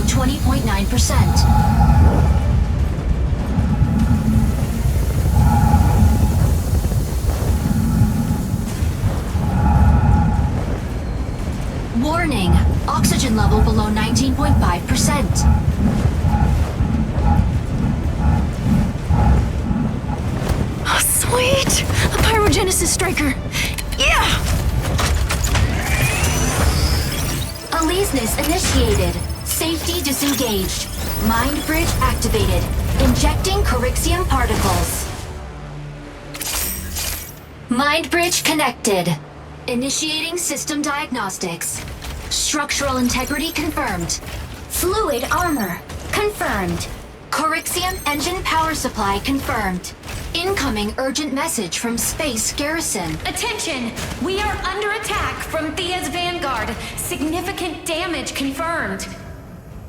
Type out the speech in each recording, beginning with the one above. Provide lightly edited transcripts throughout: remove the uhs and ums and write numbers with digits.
20.9%. Warning, oxygen level below 19.5%. Oh, sweet! A pyrogenesis striker! Yeah! Aleseness initiated. Safety disengaged. Mind bridge activated. Injecting Corixium particles. Mind bridge connected. Initiating system diagnostics. Structural integrity confirmed. Fluid armor confirmed. Corixium engine power supply confirmed. Incoming urgent message from Space Garrison. Attention! We are under attack from Thea's Vanguard. Significant damage confirmed.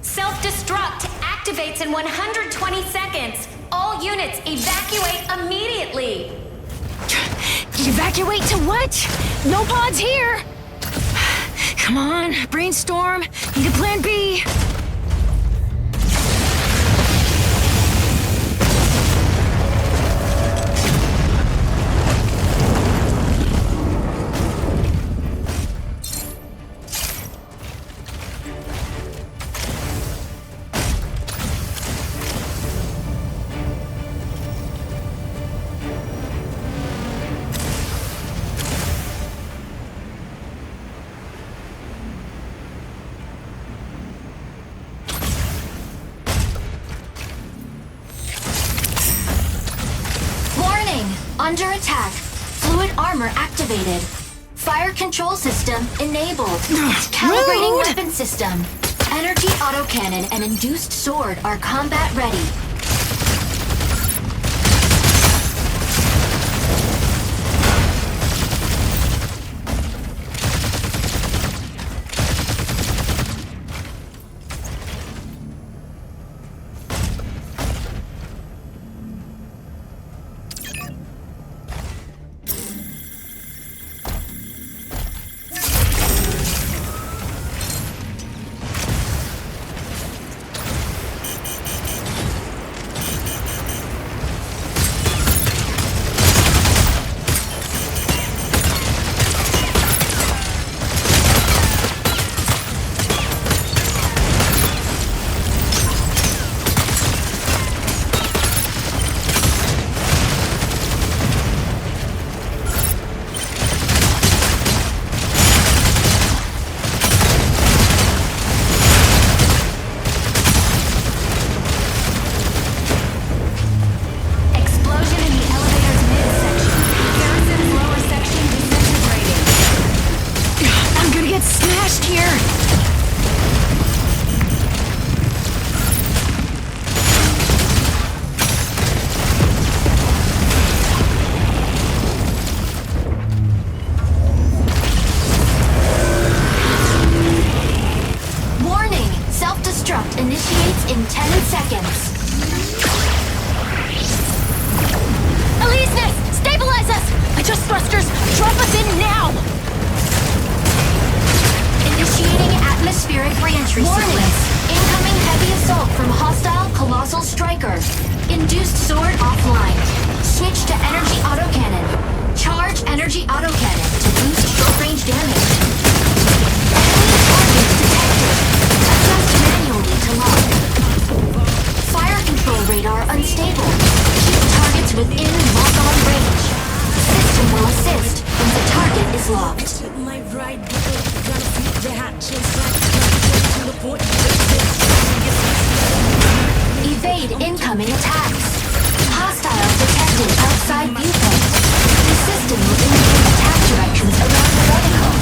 Self-destruct activates in 120 seconds. All units evacuate immediately. Evacuate to what? No pods here! Come on, brainstorm. Need a plan B. Under attack. Fluid armor activated. Fire control system enabled. Calibrating Rude. weapon system. Energy autocannon and induced sword are combat ready. Initiates in 10 seconds. Aleseness! Stabilize us! Adjust thrusters! Drop us in now! Initiating atmospheric reentry sequence. Incoming heavy assault from hostile colossal striker. Induced sword offline. Switch to energy autocannon. Charge energy autocannon to boost short-range damage. Enemy targets detected. Adjust manually to lock. Fire control radar unstable. Keep targets within lock-on range. System will assist when the target is locked. Evade incoming attacks. Hostiles detected outside viewpoint. The system will indicate attack directions around the reticle.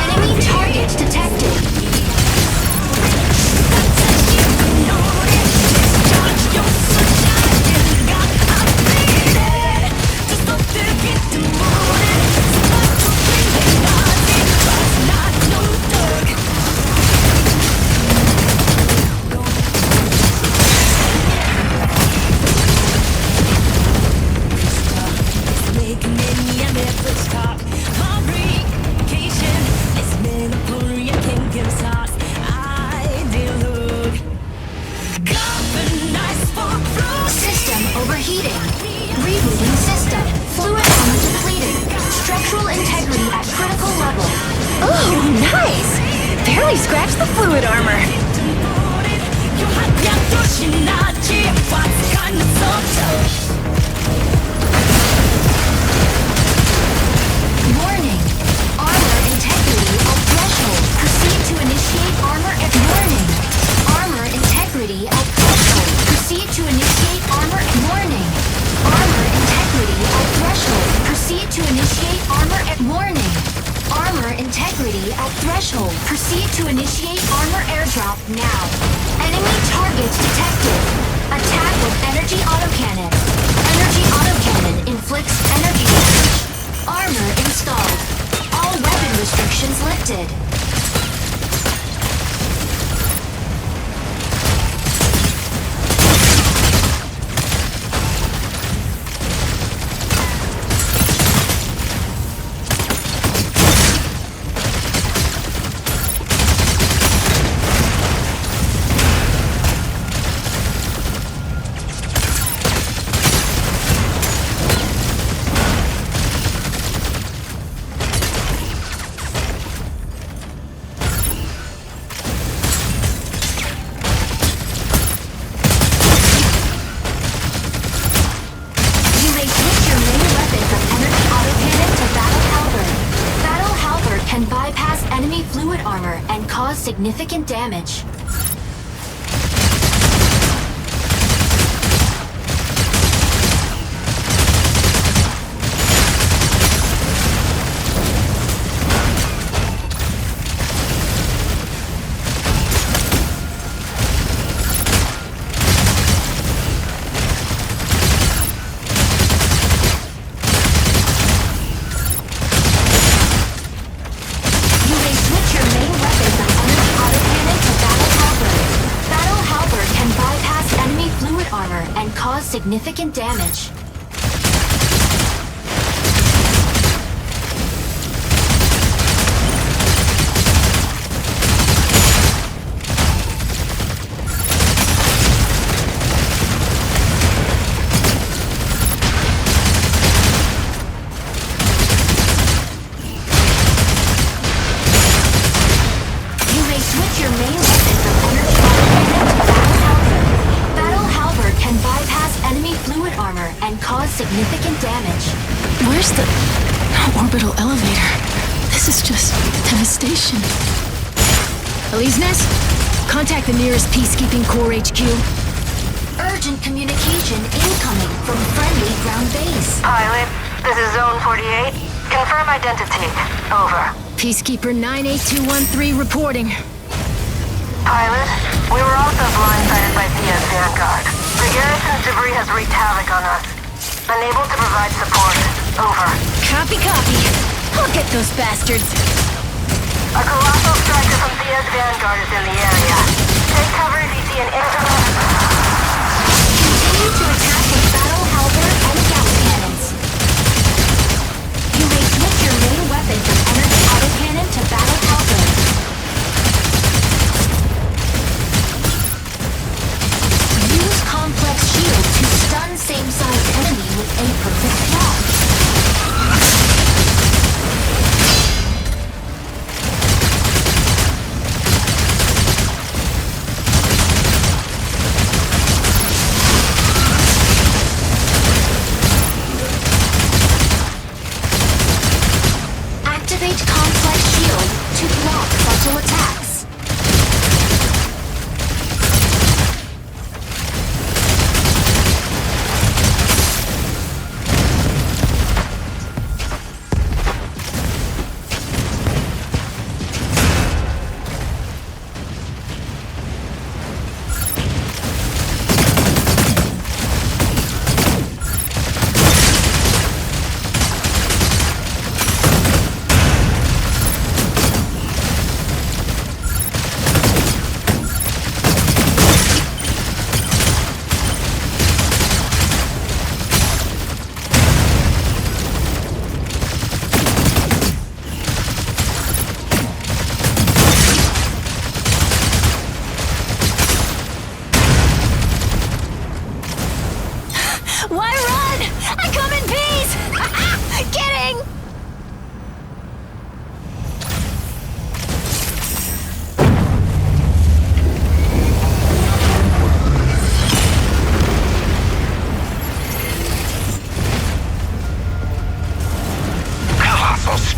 Enemy target detected. Making it barely scratched the fluid armor. Warning. Armor integrity of threshold. Proceed to initiate armor at warning. Armor integrity of threshold. Proceed to initiate armor at warning. Armor integrity of threshold. Proceed to initiate armor at warning. Armor integrity at threshold. Proceed to initiate armor airdrop now. Enemy target detected. Attack with energy autocannon. Energy autocannon inflicts energy damage. Armor installed. All weapon restrictions lifted. Significant damage. Significant damage. You may switch your main weapon from energy to battle halberd can bypass enemy fluid armor and cause significant damage. Where's the orbital elevator? This is just devastation. Eliznes, contact the nearest peacekeeping corps HQ. Urgent communication incoming from friendly ground base. Pilot, this is Zone 48. Confirm identity. Over. Peacekeeper 98213 reporting. Pilot, we were also blindsided by Thea's Vanguard. The garrison's debris has wreaked havoc on us. Unable to provide support. Over. Copy, copy. I'll get those bastards. A colossal striker from Thea's Vanguard is in the area. Take cover if you see an Continue to attack with battle halberd and gauss cannons. You may switch your main weapon from energy autocannon to battle halberd. Use complex shield to stun same-sized enemy with a perfect block.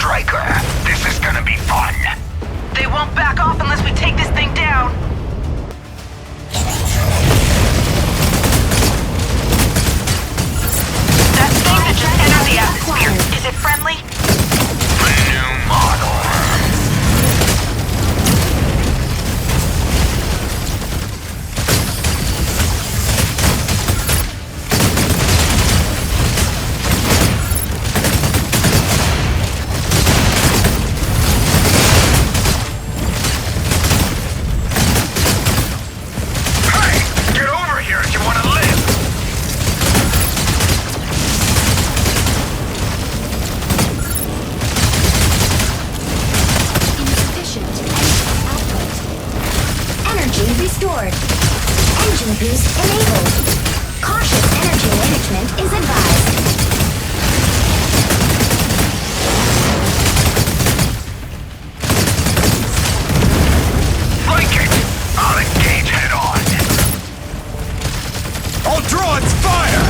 Striker. This is gonna be fun. They won't back off unless we take this thing down. That thing that just entered the atmosphere, is it friendly? New model. Restored. Engine boost enabled. Cautious energy management is advised. Like it! I'll engage head on. I'll draw its fire!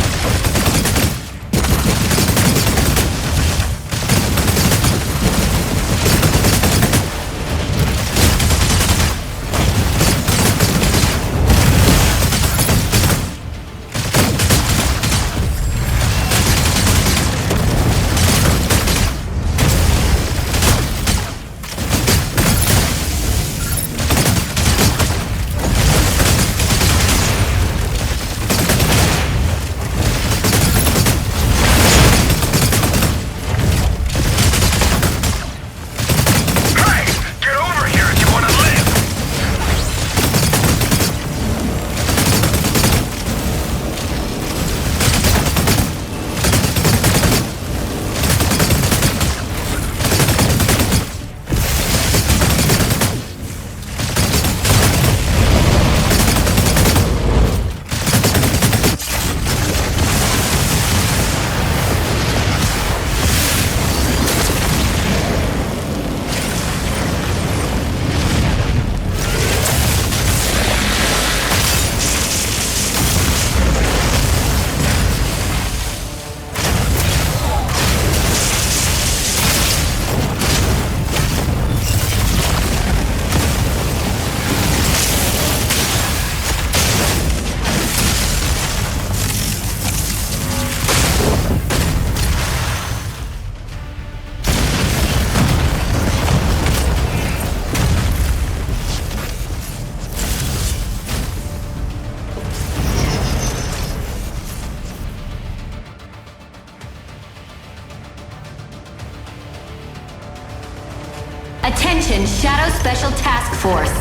Attention, Shadow Special Task Force.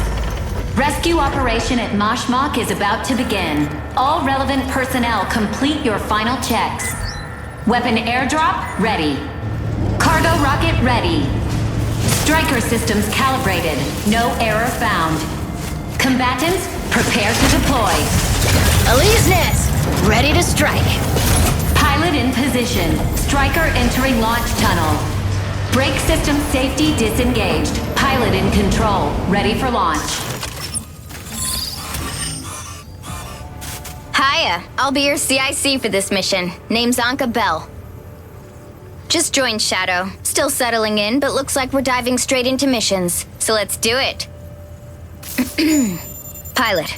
Rescue operation at Mashmak is about to begin. All relevant personnel complete your final checks. Weapon airdrop ready. Cargo rocket ready. Striker systems calibrated. No error found. Combatants, prepare to deploy. Aleseness, ready to strike. Pilot in position. Striker entering launch tunnel. Brake system safety disengaged. Pilot in control. Ready for launch. Hiya, I'll be your CIC for this mission. Name's Anka Bell. Just joined Shadow. Still settling in, but looks like we're diving straight into missions. So let's do it. Pilot,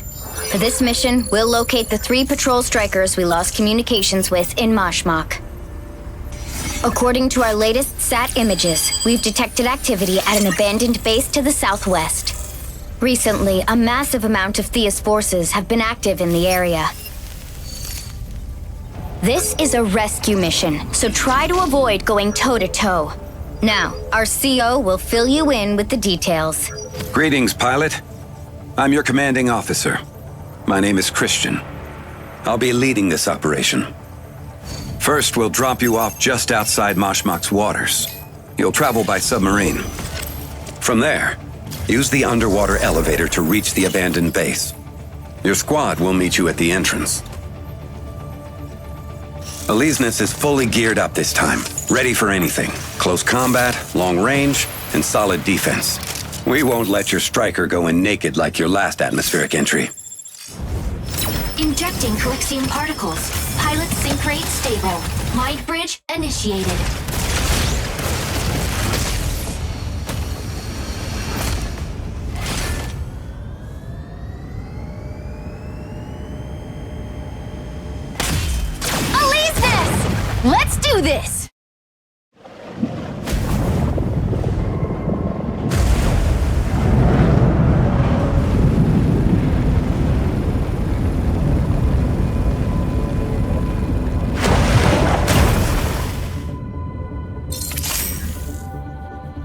for this mission, we'll locate the 3 patrol strikers we lost communications with in Mashmak. According to our latest SAT images, we've detected activity at an abandoned base to the southwest. Recently, a massive amount of Thea's forces have been active in the area. This is a rescue mission, so try to avoid going toe-to-toe. Now, our CO will fill you in with the details. Greetings, pilot. I'm your commanding officer. My name is Christian. I'll be leading this operation. First, we'll drop you off just outside Mashmak's waters. You'll travel by submarine. From there, use the underwater elevator to reach the abandoned base. Your squad will meet you at the entrance. Aleseness is fully geared up this time, ready for anything. Close combat, long range, and solid defense. We won't let your striker go in naked like your last atmospheric entry. Injecting Colixium particles. Pilot sync rate stable. Mind bridge initiated.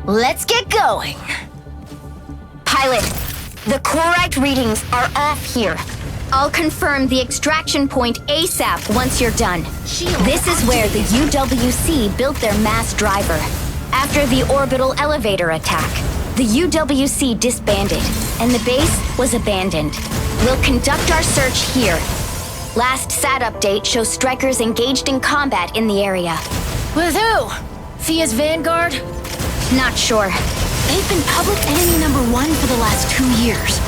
Let's get going. Pilot, the chlorite readings are off here. I'll confirm the extraction point ASAP once you're done. This is where the UWC built their mass driver. After the orbital elevator attack, the UWC disbanded, and the base was abandoned. We'll conduct our search here. Last SAT update shows strikers engaged in combat in the area. With who? Thea's Vanguard? Not sure. They've been public enemy #1 for the last 2 years.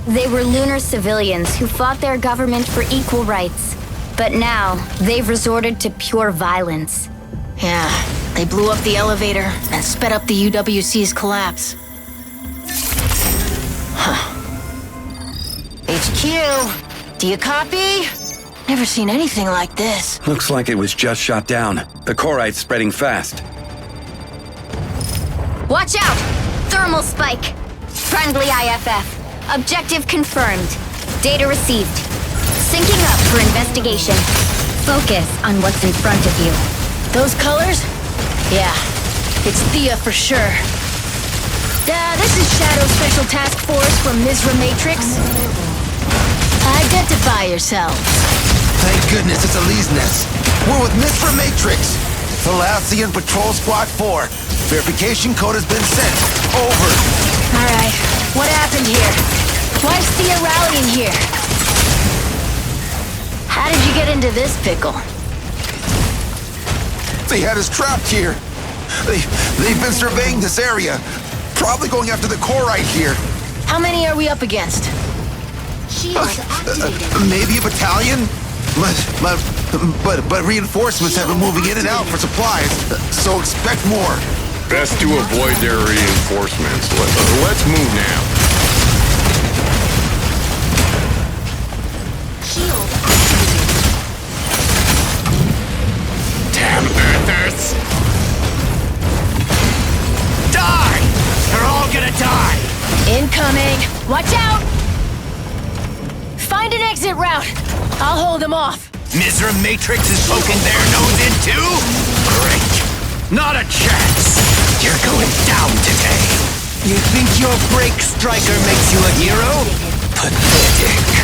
They were lunar civilians who fought their government for equal rights. But now, they've resorted to pure violence. Yeah, they blew up the elevator and sped up the UWC's collapse. HQ, do you copy? Never seen anything like this. Looks like it was just shot down. The chlorite's spreading fast. Watch out! Thermal spike! Friendly IFF. Objective confirmed. Data received. Syncing up for investigation. Focus on what's in front of you. Those colors? Yeah, it's Thea for sure. This is Shadow Special Task Force from Misra Matrix. Identify yourselves. Thank goodness it's Elise Nest. We're with Misra Matrix. Thalassian Patrol Squad 4. Verification code has been sent. Over. All right, what happened here? Why is Thea rallying here? How did you get into this pickle? They had us trapped here. They've been surveying this area. Probably going after the core right here. How many are we up against? Maybe a battalion? But reinforcements have been moving in and out for supplies, so expect more. Best to avoid their reinforcements. Let's move now. Damn Earthers! Die! They're all gonna die! Incoming! Watch out! Find an exit route. I'll hold them off. Misra Matrix is poking their nose in too? Great! Not a chance! You're going down today! You think your break striker makes you a hero? Pathetic!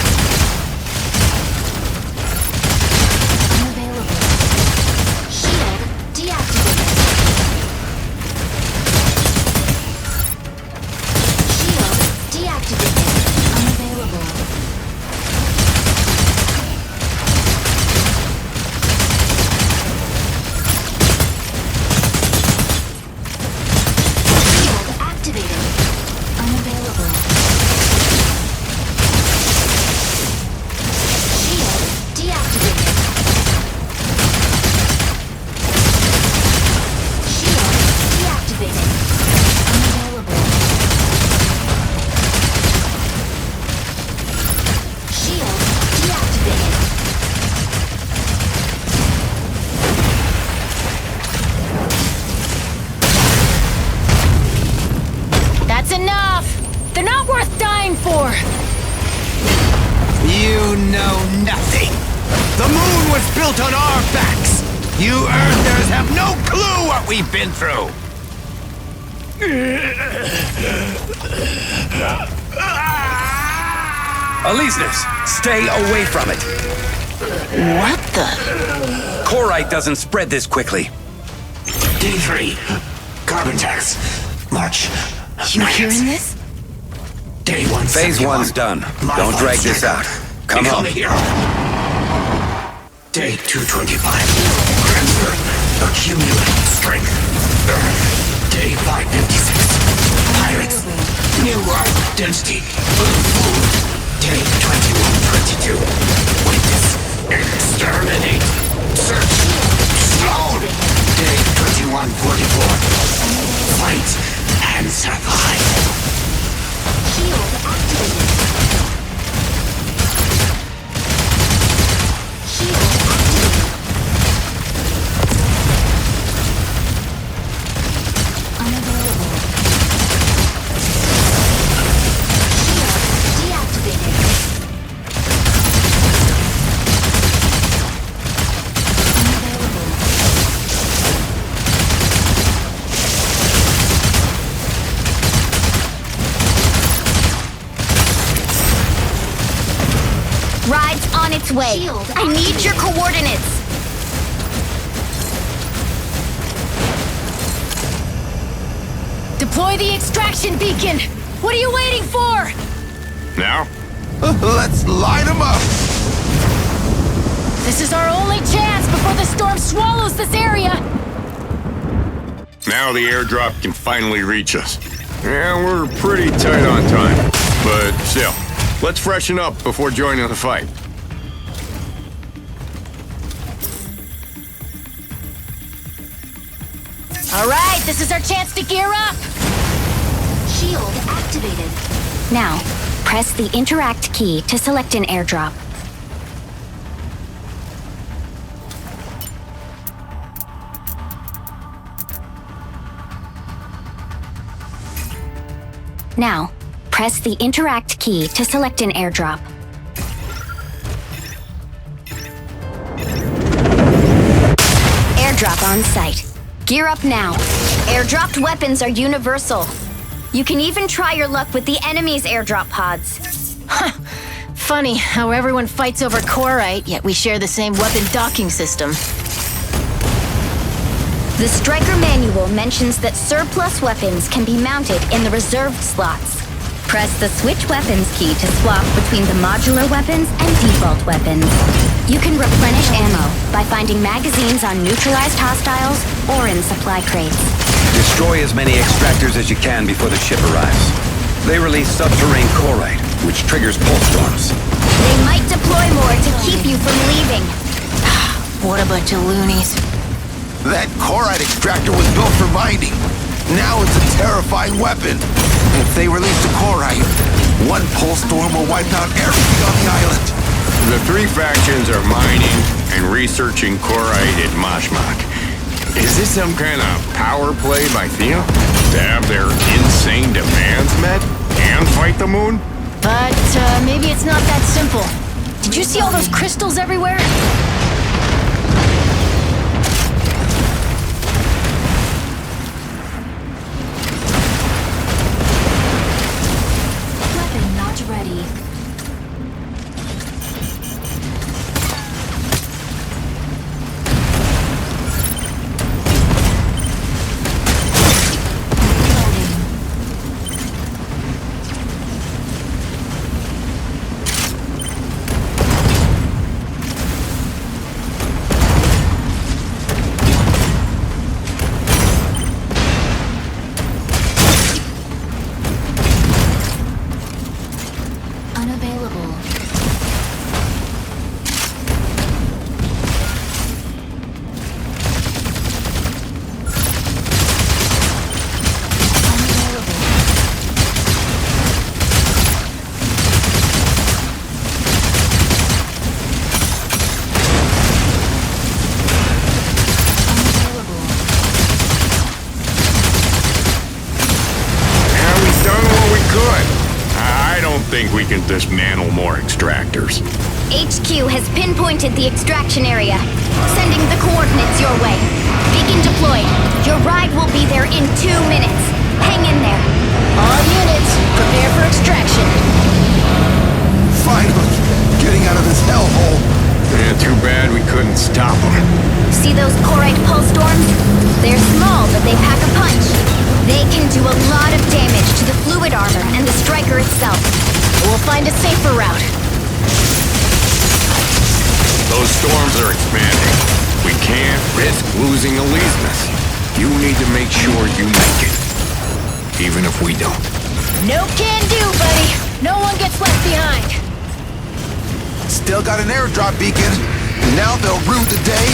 You know nothing. The moon was built on our backs. You Earthers have no clue what we've been through. Aleseness, stay away from it. What the? Chlorite doesn't spread this quickly. Day 3. Carbon tax. March. You hearing this? Day 1. Phase 1's done. Don't drag this out. Come on. Day 225. Transfer. Accumulate strength. Day 556. Pirates. New density. Day 2122. Witness. Exterminate. Search. Sloan. Day 2144. Fight and survive. Shield activated. Shield activated. Unavailable. Shield deactivated. Unavailable. this way. Shield I need your coordinates. Deploy the extraction beacon! What are you waiting for? Now? Let's light them up! This is our only chance before the storm swallows this area! Now the airdrop can finally reach us. Yeah, we're pretty tight on time. But still, let's freshen up before joining the fight. All right, this is our chance to gear up! Shield activated. Now, press the Interact key to select an airdrop. Now, press the Interact key to select an airdrop. Airdrop on site. Gear up now. Airdropped weapons are universal. You can even try your luck with the enemy's airdrop pods. Funny how everyone fights over Corite, yet we share the same weapon docking system. The Striker Manual mentions that surplus weapons can be mounted in the reserved slots. Press the Switch Weapons key to swap between the modular weapons and default weapons. You can replenish ammo by finding magazines on neutralized hostiles or in supply crates. Destroy as many extractors as you can before the ship arrives. They release subterranean Corite, which triggers pulse storms. They might deploy more to keep you from leaving. What a bunch of loonies. That Corite extractor was built for mining. Now it's a terrifying weapon. If they release the Corite, one pulse storm will wipe out everything on the island. The three factions are mining and researching Corite at Mashmak. Is this some kind of power play by Thea? To have their insane demands met and fight the moon? But maybe it's not that simple. Did you see all those crystals everywhere? Weapon not ready. Unavailable. Yeah, we've done what we could. I don't think we can dismantle more extractors. HQ has pinpointed the extraction area, sending the coordinates your way. Beacon deployed. Your ride will be there in 2 minutes. Hang in there. All units, prepare for extraction. Finally, getting out of this hellhole. Yeah, too bad we couldn't stop them. See those Corite pulse storms? They're small, but they pack a punch. They can do a lot of damage to the fluid armor and the Striker itself. We'll find a safer route. Those storms are expanding. We can't risk losing Elysius. You need to make sure you make it. Even if we don't. No can do, buddy. No one gets left behind. Still got an airdrop beacon. Now they'll rue the day.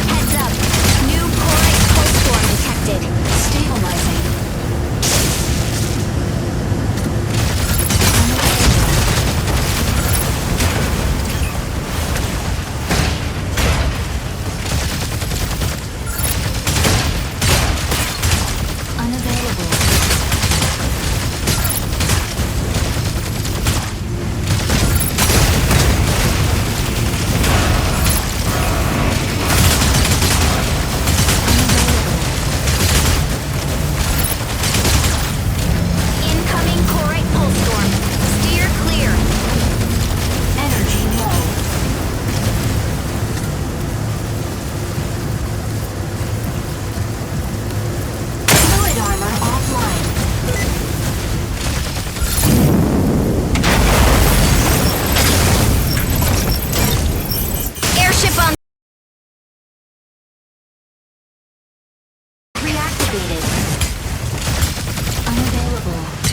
Heads up. New Corite pulse storm detected. Stabilizing. activated. Unavailable.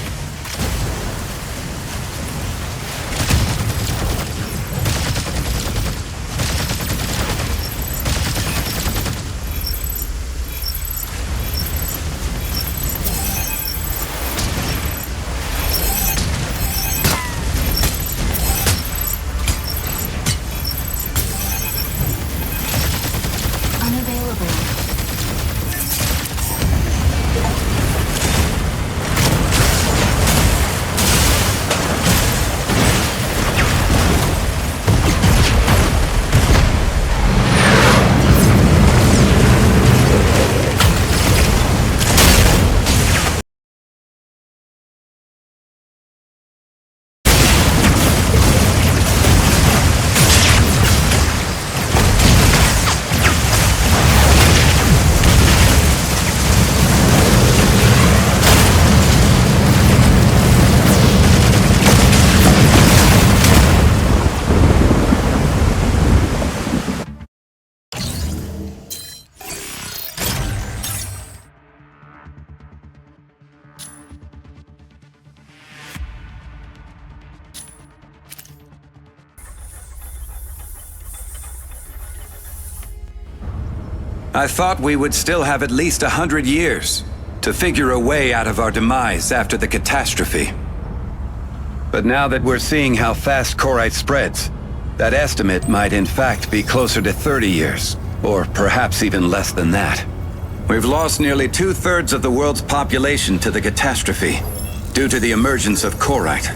I thought we would still have at least 100 years to figure a way out of our demise after the catastrophe. But now that we're seeing how fast Korite spreads, that estimate might in fact be closer to 30 years, or perhaps even less than that. We've lost nearly 2/3 of the world's population to the catastrophe, due to the emergence of Korite.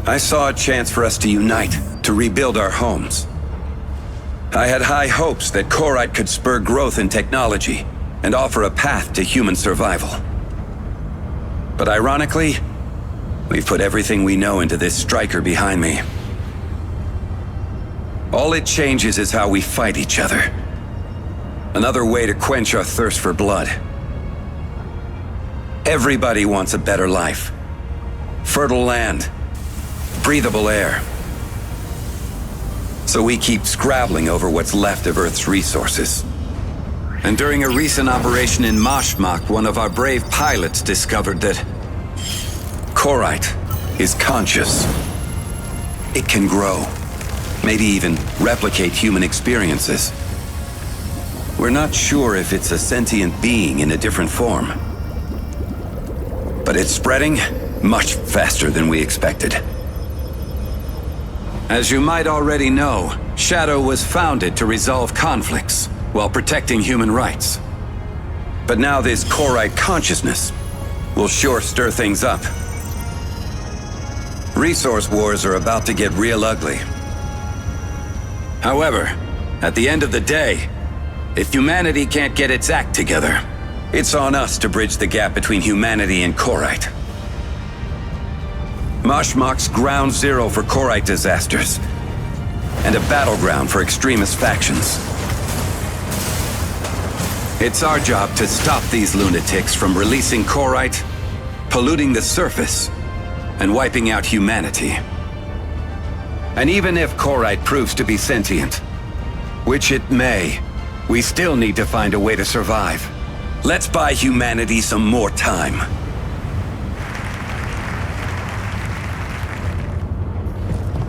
I saw a chance for us to unite, to rebuild our homes. I had high hopes that Korite could spur growth in technology and offer a path to human survival. But ironically, we've put everything we know into this striker behind me. All it changes is how we fight each other. Another way to quench our thirst for blood. Everybody wants a better life. Fertile land, breathable air. So we keep scrabbling over what's left of Earth's resources. And during a recent operation in Mashmak, one of our brave pilots discovered that Korite is conscious. It can grow, maybe even replicate human experiences. We're not sure if it's a sentient being in a different form. But it's spreading much faster than we expected. As you might already know, Shadow was founded to resolve conflicts while protecting human rights. But now this Korite consciousness will sure stir things up. Resource wars are about to get real ugly. However, at the end of the day, if humanity can't get its act together, it's on us to bridge the gap between humanity and Korite. Mashmak's ground zero for Korite disasters, and a battleground for extremist factions. It's our job to stop these lunatics from releasing Korite, polluting the surface, and wiping out humanity. And even if Korite proves to be sentient, which it may, we still need to find a way to survive. Let's buy humanity some more time.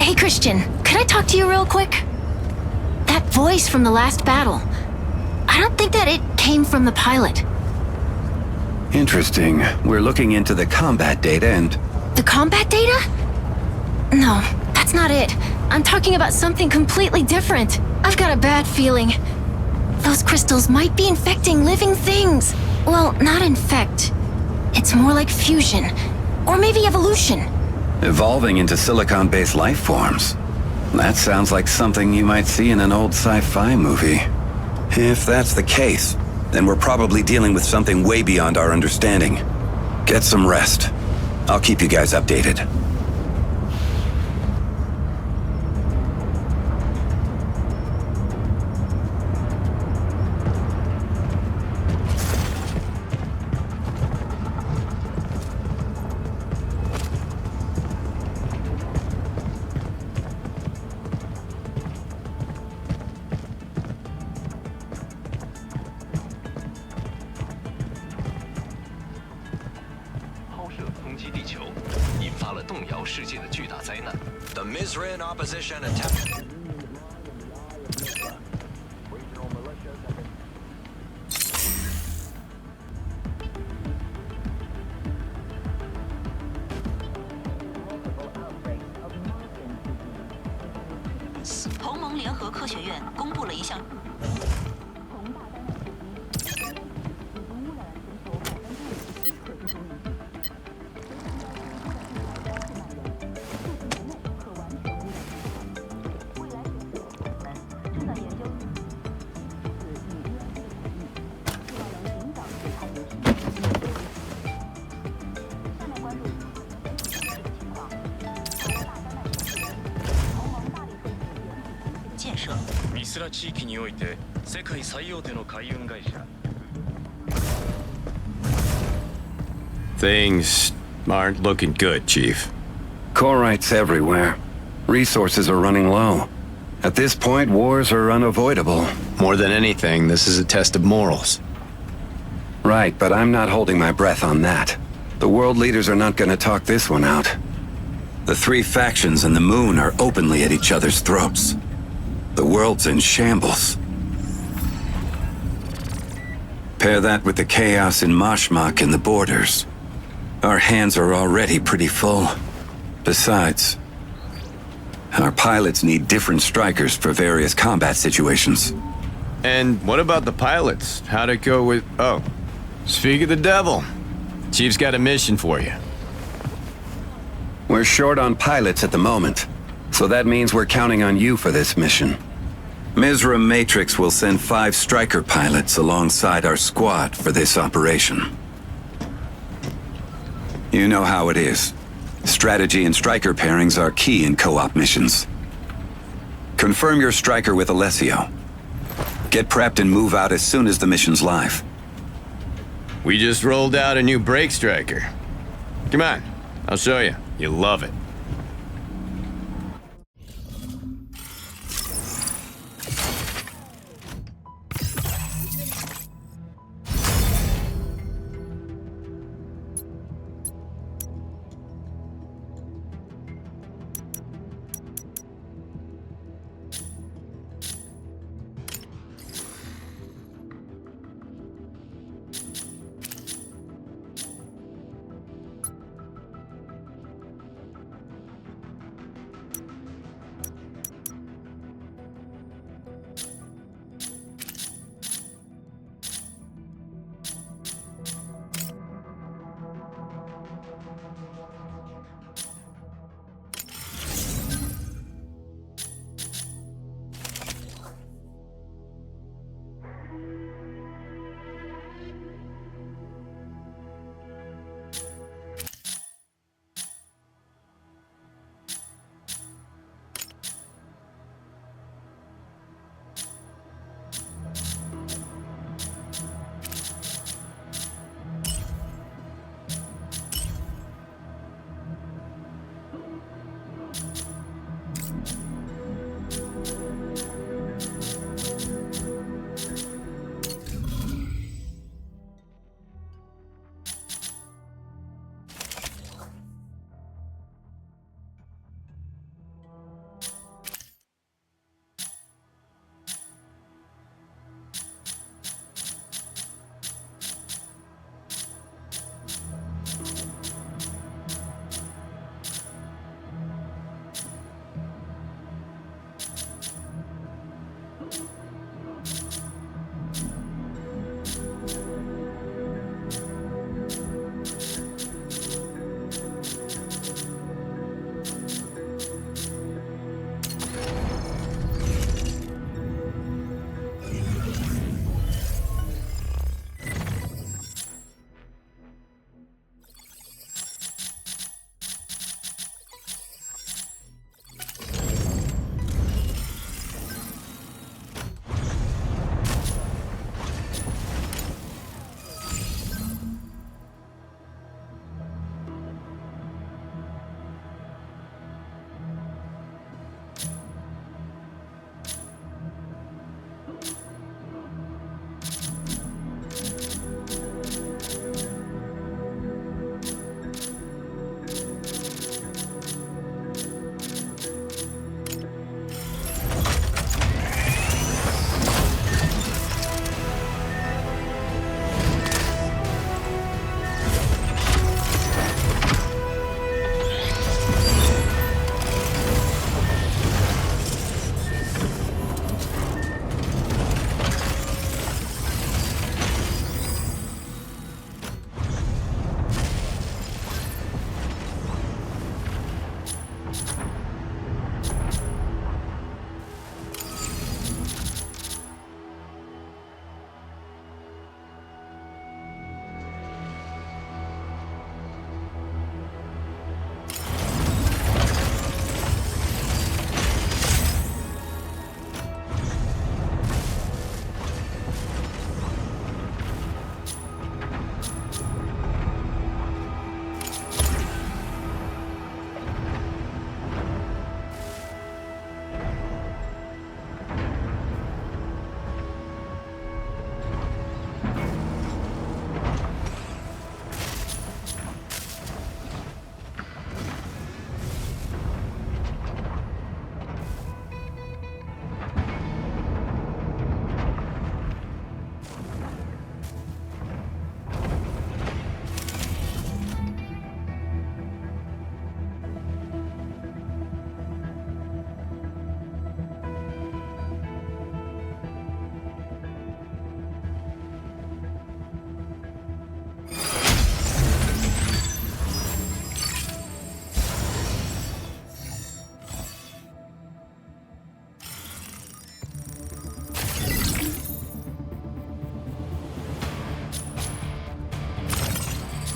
Hey, Christian, could I talk to you real quick? That voice from the last battle, I don't think that it came from the pilot. Interesting. We're looking into the combat data and... The combat data? No, that's not it. I'm talking about something completely different. I've got a bad feeling. Those crystals might be infecting living things. Well, not infect. It's more like fusion. Or maybe evolution. Evolving into silicon-based life forms. That sounds like something you might see in an old sci-fi movie. If that's the case, then we're probably dealing with something way beyond our understanding. Get some rest. I'll keep you guys updated. 了动摇世界的巨大灾难。The Mizraim opposition attempt. 同盟联合科学院公布了一项。ミスラ地域において世界最大手の海運会社。 Things aren't looking good, Chief. Corites everywhere. Resources are running low. At this point, wars are unavoidable. More than anything, this is a test of morals. Right, but I'm not holding my breath on that. The world leaders are not gonna talk this one out. The three factions and the moon are openly at each other's throats. The world's in shambles. Pair that with the chaos in Mashmak and the borders. Our hands are already pretty full. Besides, our pilots need different strikers for various combat situations. And what about the pilots? How'd it go with... Oh, speak of the devil. Chief's got a mission for you. We're short on pilots at the moment, so that means we're counting on you for this mission. Mizra Matrix will send 5 striker pilots alongside our squad for this operation. You know how it is. Strategy and striker pairings are key in co-op missions. Confirm your striker with Alessio. Get prepped and move out as soon as the mission's live. We just rolled out a new brake striker. Come on, I'll show you. You'll love it.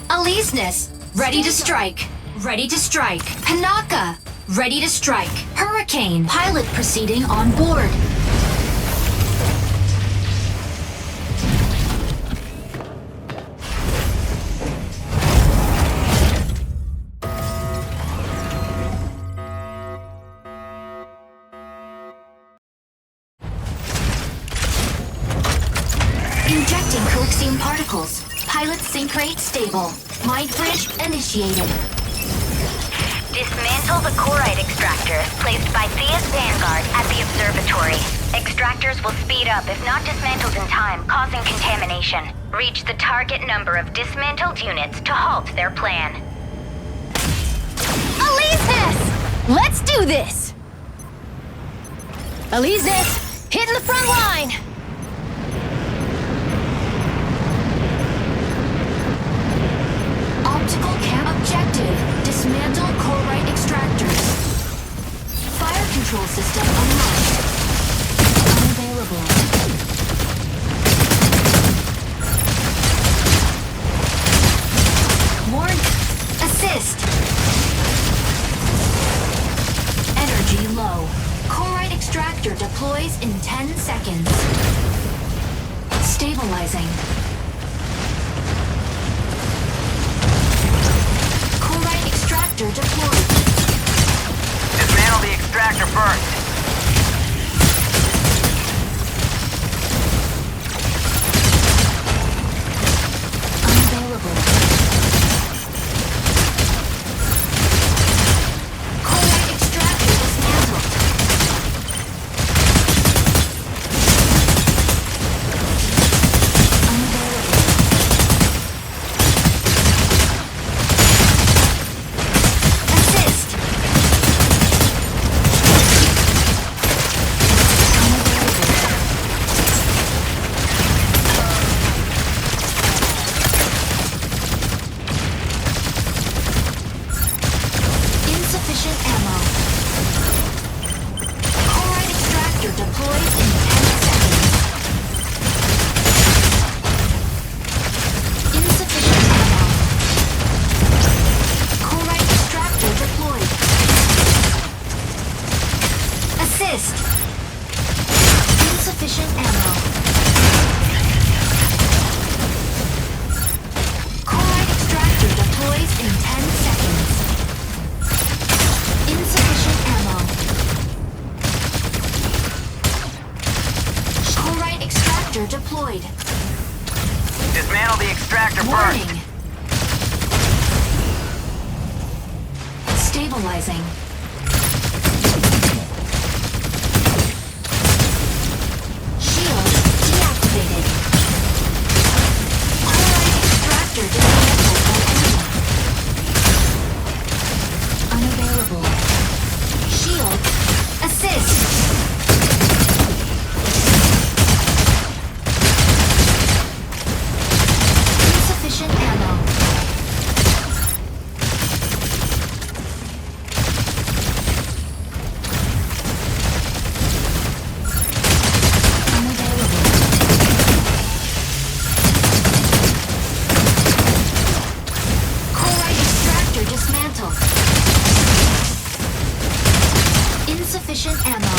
Alisness, ready to strike. Ready to strike. Panaka, ready to strike. Hurricane, pilot proceeding on board. Injecting coaxium particles. Pilot sync rate stable. Mind bridge initiated. Dismantle the chloride extractors placed by Thea's Vanguard at the observatory. Extractors will speed up if not dismantled in time, causing contamination. Reach the target number of dismantled units to halt their plan. Alisness! Let's do this! Alisness, hitting the front line! Optical cam objective. Dismantle chloride extractors. Fire control system unlocked. Unavailable. Warning. Assist. Energy low. Chloride extractor deploys in 10 seconds. Stabilizing. Extractor deployed. Dismantle the extractor first. Unavailable. Chloride extractor dismantled. Unavailable. Assist. Insufficient ammo. Chloride extractor deploys in 10 seconds. Insufficient ammo. Chloride extractor deployed. Assist. Insufficient ammo. Chloride extractor deploys in 10 seconds. Insufficient ammo. Chloride extractor deployed. Dismantle the extractor Warning. Stabilizing. Shield deactivated. Chloride extractor dismantled by enemy. Unavailable. Shield. Assist. Insufficient ammo. Chloride extractor dismantled. Insufficient ammo.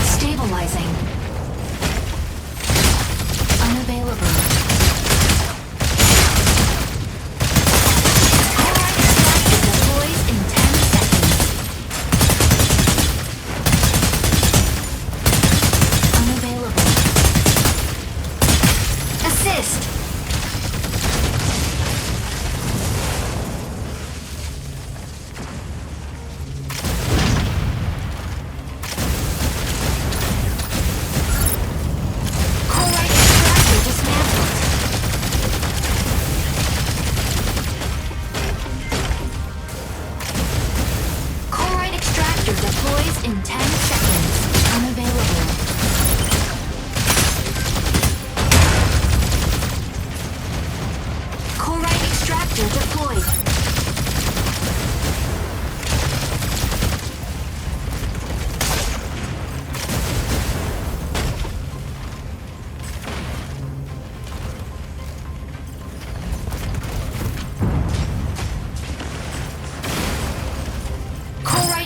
Stabilizing. Unavailable. Chloride extractor deploys in 10 seconds. Unavailable. Assist. Chloride extractor dismantled. Chloride extractor deploys in 10 seconds. Unavailable. Chloride extractor deployed.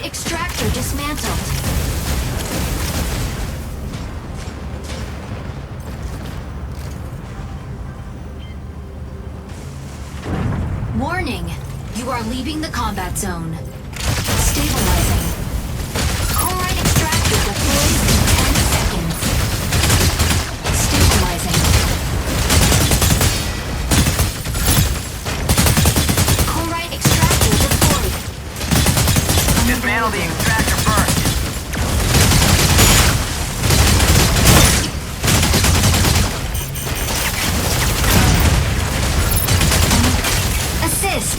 Chloride extractor dismantled. Warning, you are leaving the combat zone. Stabilizing. Chloride extractor deploys in 10 seconds. Stabilizing. Chloride extractor deployed. Dismantle the extractor first. Assist.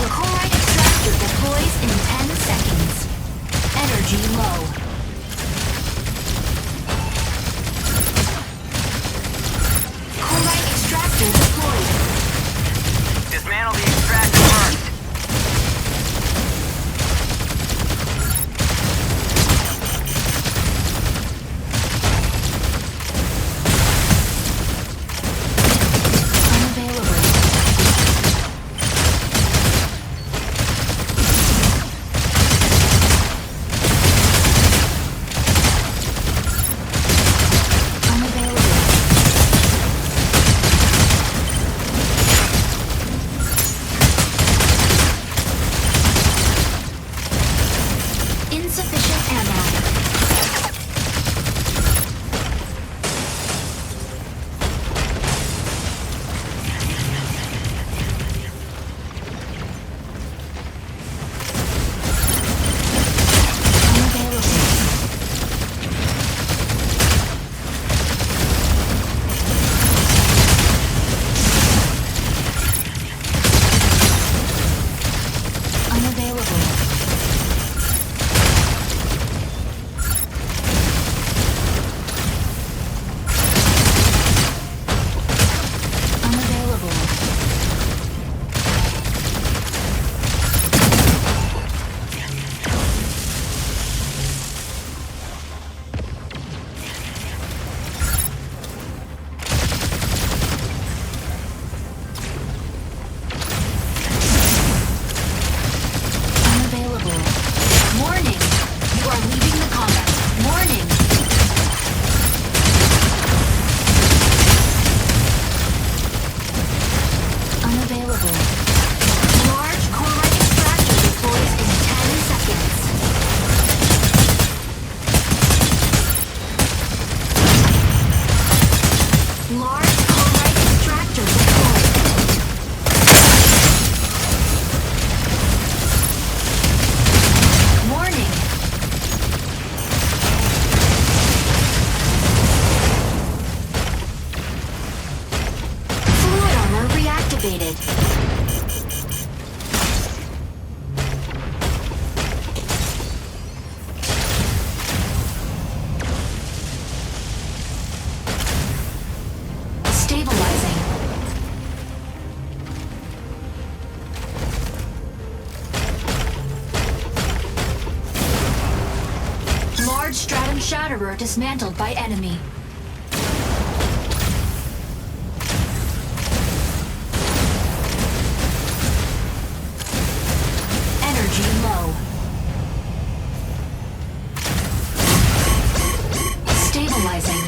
Chloride extractor deploys in 10 seconds. Energy low. Chloride extractor deployed. Dismantle the extractor first. Unavailable. Unavailable. Insufficient ammo. Unavailable. Unavailable. Unavailable. Unavailable. Warning! You are leaving the combat. Warning! Unavailable. Large chloride extractor deploys in 10 seconds. Large chloride extractor deployed. Warning! Fluid armor reactivated. Stabilizing. Large stratum shatterer dismantled by enemy. Energy low. Stabilizing.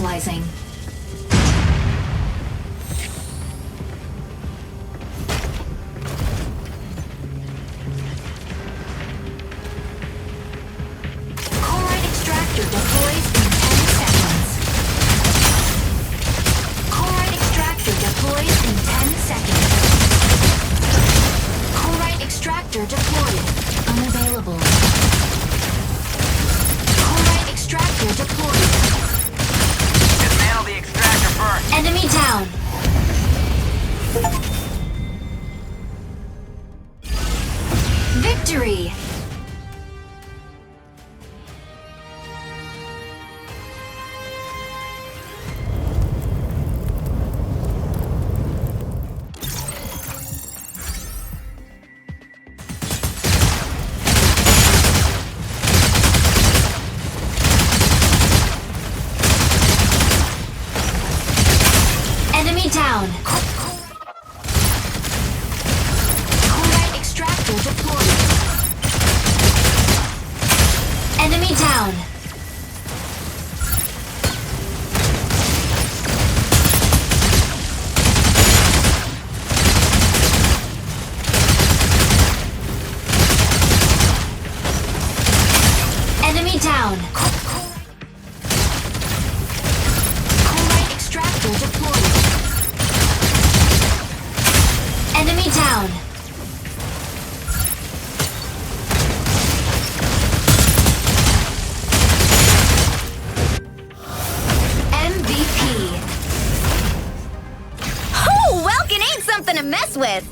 Initializing. Chloride extractor deploys in 10 seconds. Chloride extractor deploys in 10 seconds. Chloride extractor deployed. Unavailable. Chloride extractor deployed. Dismantle the extractor first. Enemy down. Victory! Enemy down. Chloride extractor deployed. Enemy down. Enemy down. Chloride extractor deployed. Enemy down. MVP. Oh, Welkin ain't something to mess with!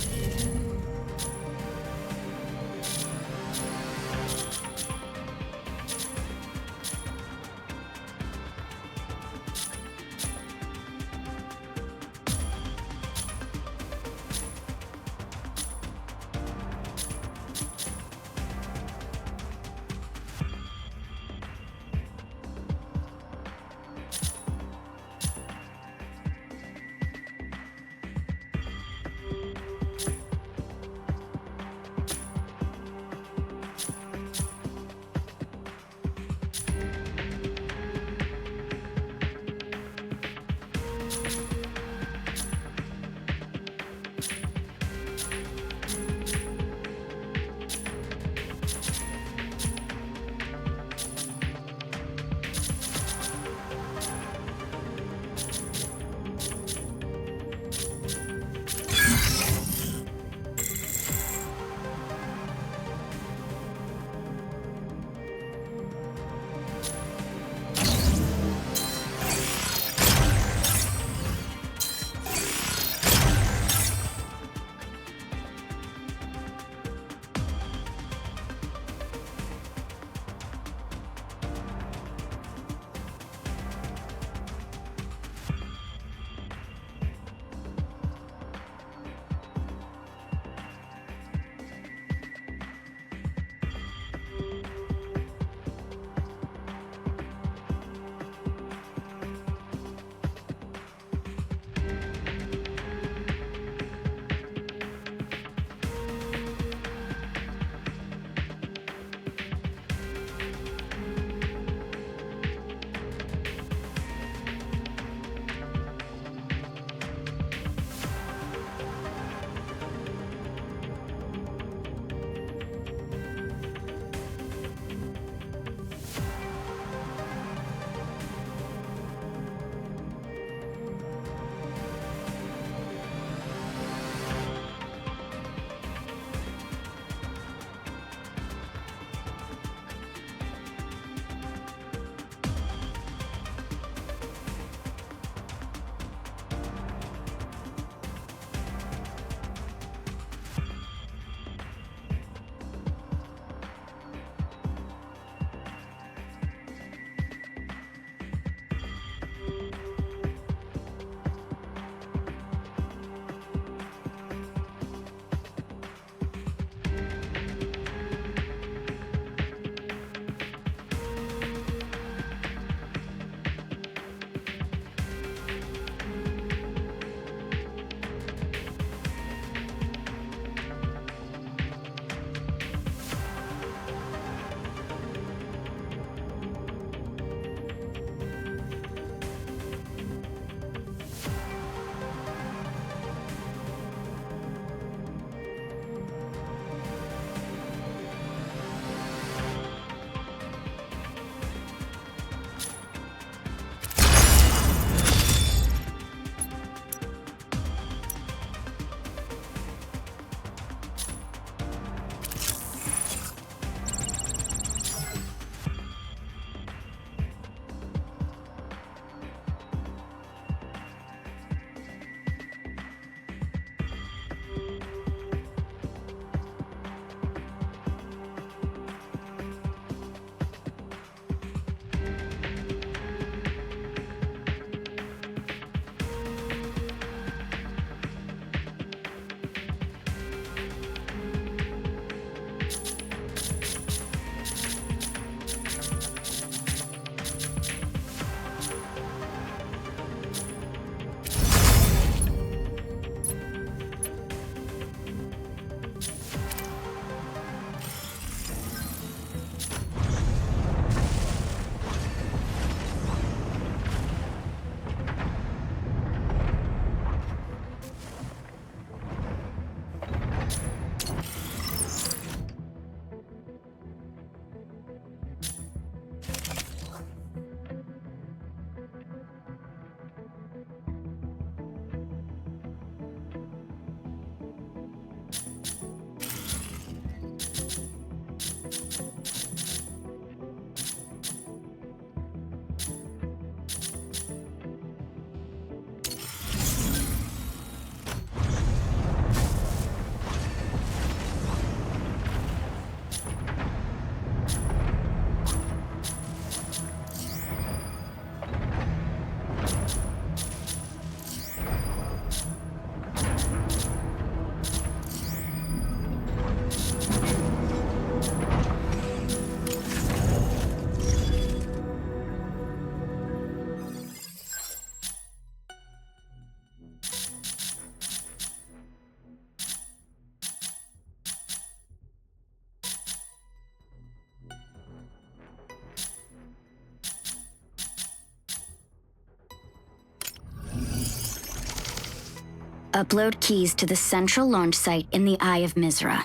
Upload keys to the central launch site in the Eye of Mizra.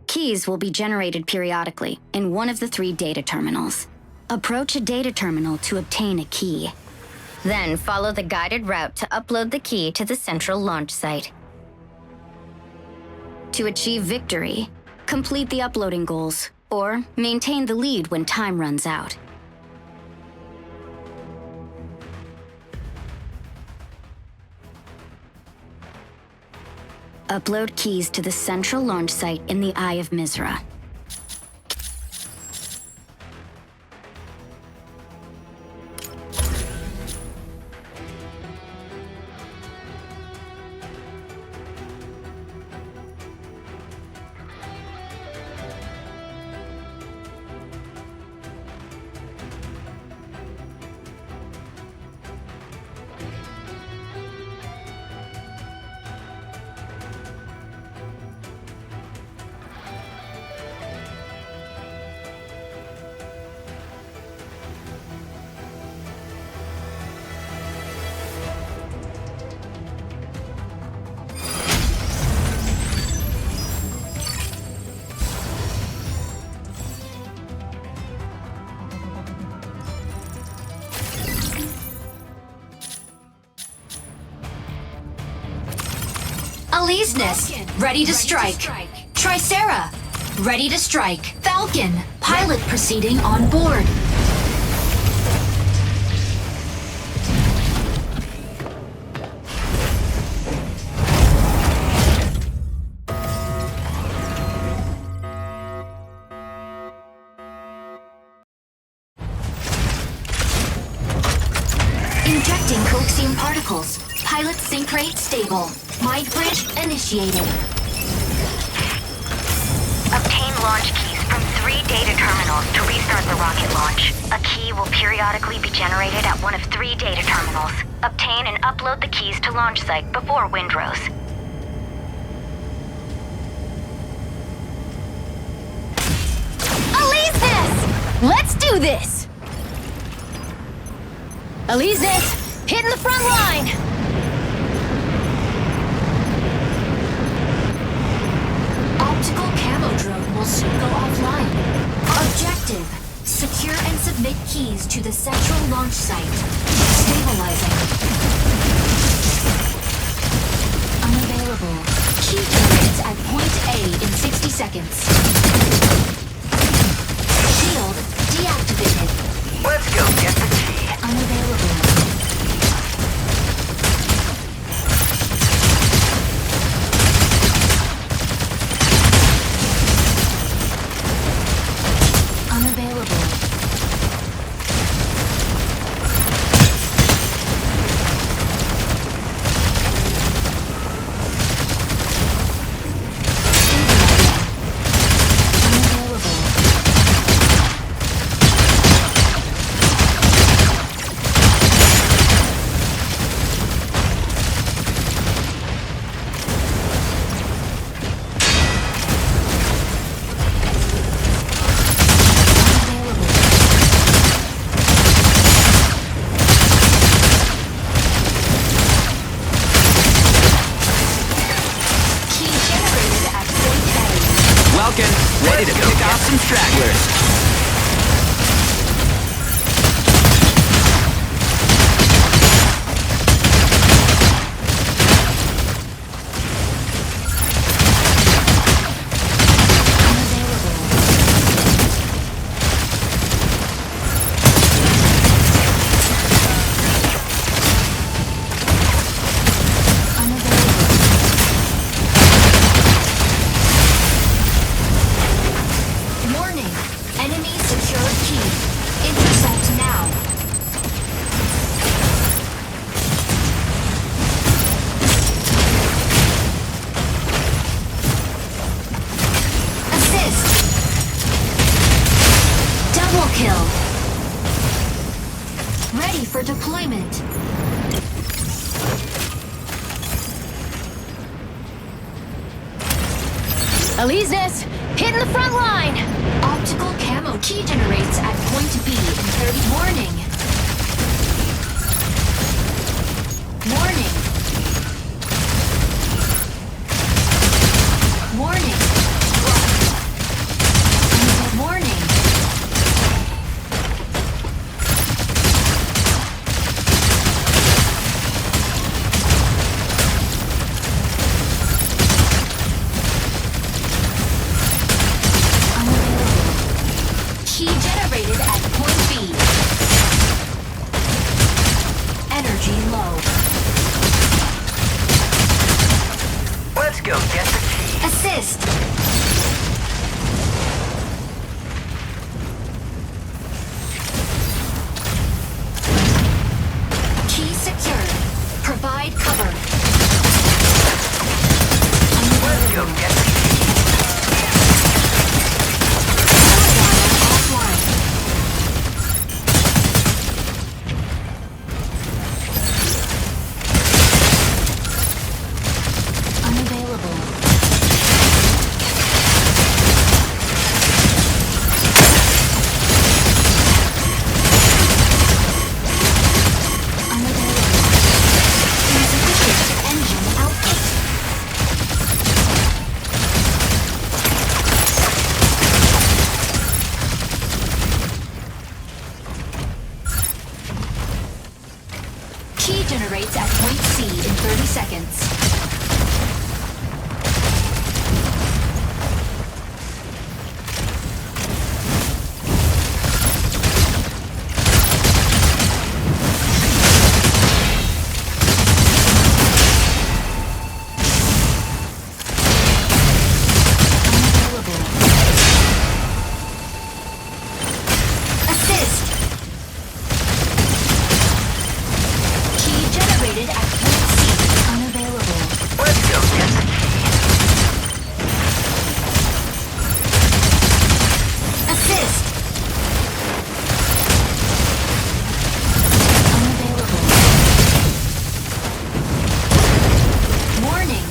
Keys will be generated periodically in one of the 3 data terminals. Approach a data terminal to obtain a key. Then follow the guided route to upload the key to the central launch site. To achieve victory, complete the uploading goals, or maintain the lead when time runs out. Upload keys to the central launch site in the Eye of Mizra. Aleseness, ready to strike. Tricera, ready to strike. Falcon, pilot proceeding on board. Injecting coaxium particles. Pilot sync rate stable. Mind bridge initiated. Obtain launch keys from 3 data terminals to restart the rocket launch. A key will periodically be generated at one of 3 data terminals. Obtain and upload the keys to launch site before Windrose. Aleseness! Let's do this! Aleseness, hitting the front line! Optical camo drone will soon go offline. Objective: secure and submit keys to the central launch site. Stabilizing. Unavailable. Key generates at point A in 60 seconds. Shield deactivated. Let's go get the key. Unavailable. Ready to pick off some stragglers. Ready for deployment. Aleseness, hitting the front line! Optical camo key generates at point B in 30. Warning. go get the key. Assist. Key secured. Provide cover. Let's go get the key. Offline. Unavailable. Insufficient engine output. Key generates at point C in 30 seconds. Assist! Key generated at point C. Unavailable. Let's go get the key. Assist! Unavailable. Warning.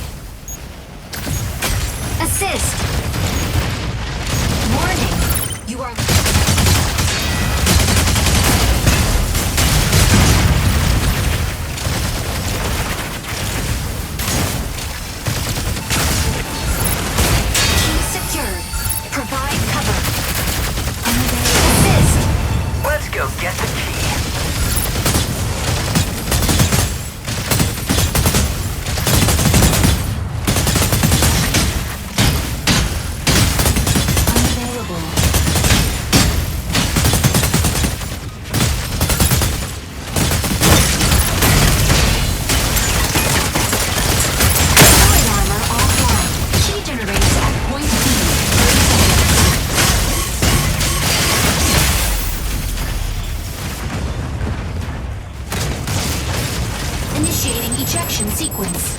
Assist! Warning. You are... Key secured. Provide cover. Unavailable. Assist! Let's go get the key. Unavailable. Sword armor offline. Key generates at point B. 30 seconds. Initiating ejection sequence.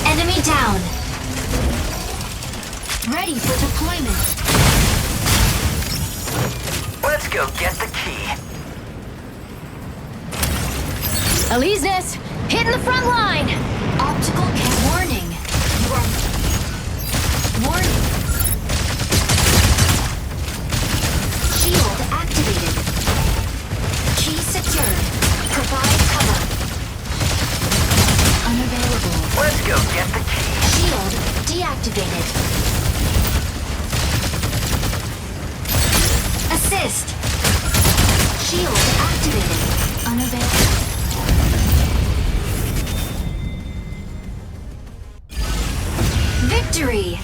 Enemy down. Ready for deployment. Let's go get the key. Alesis, hitting the front line. Optical cam warning. You are... Warning. Shield activated. Key secured. Provide cover. Unavailable. Let's go get the key. Shield deactivated. Assist. Shield activated. Unavailable. Victory!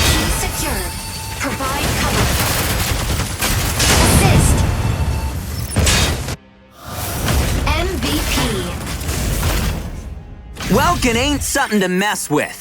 Key secured. Provide cover. Assist. MVP. Welkin ain't something to mess with.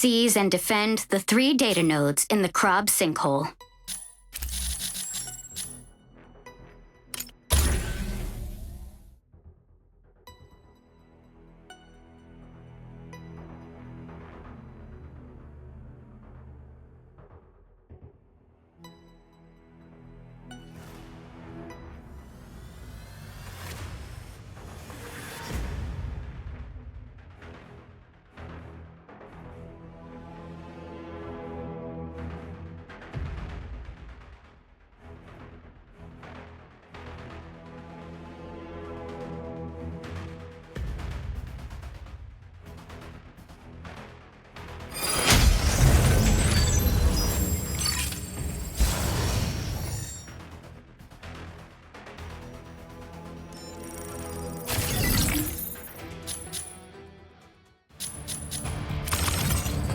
seize and defend the 3 data nodes in the Krob sinkhole.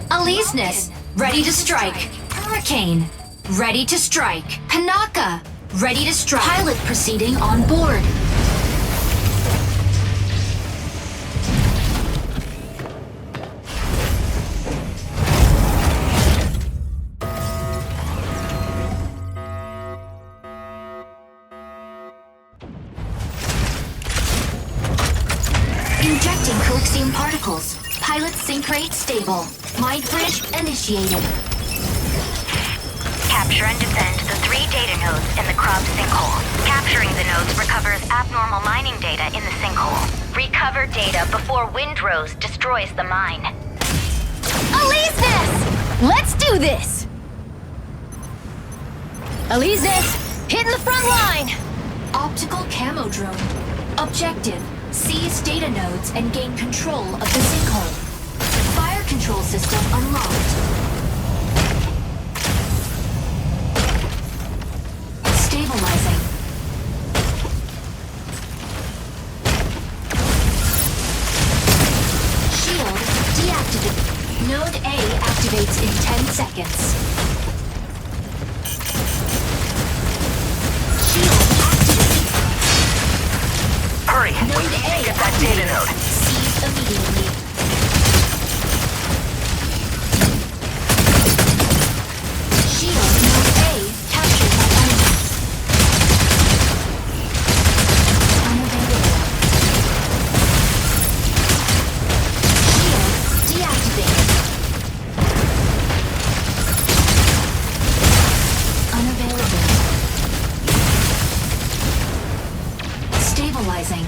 Aleseness, ready to strike. Hurricane, ready to strike. Panaka, ready to strike. Pilot proceeding on board. Injecting coaxium particles. Pilot sync rate stable. Mind bridge initiated. Capture and defend the 3 data nodes in the Krob sinkhole. Capturing the nodes recovers abnormal mining data in the sinkhole. Recover data before Windrose destroys the mine. Aleseness! Let's do this! Aleseness, hitting the front line! Optical camo drone. Objective, seize data nodes and gain control of the sinkhole. Fire control system unlocked. Stabilizing. Shield deactivated. Node A activates in 10 seconds. Shield activated. Hurry, we Node need to A get that data activated. node. Seize immediately. Shield node A captured by enemies. Unavailable. Shield deactivated. Unavailable. Stabilizing.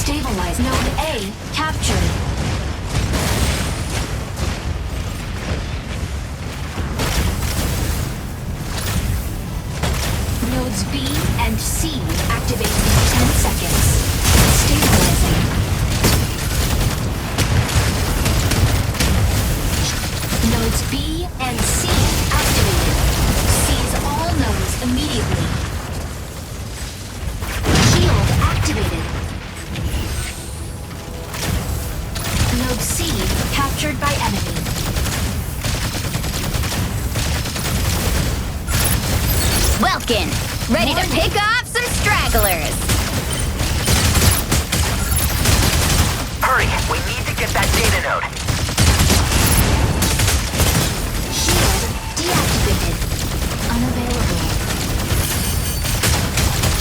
Stabilize. Node A captured. Nodes B and C activate in 10 seconds. Stabilizing. Nodes B and C activated. Seize all nodes immediately. Shield activated. Node C captured by enemy. Welkin, ready to pick off some stragglers. Hurry, we need to get that data node. Shield deactivated. Unavailable.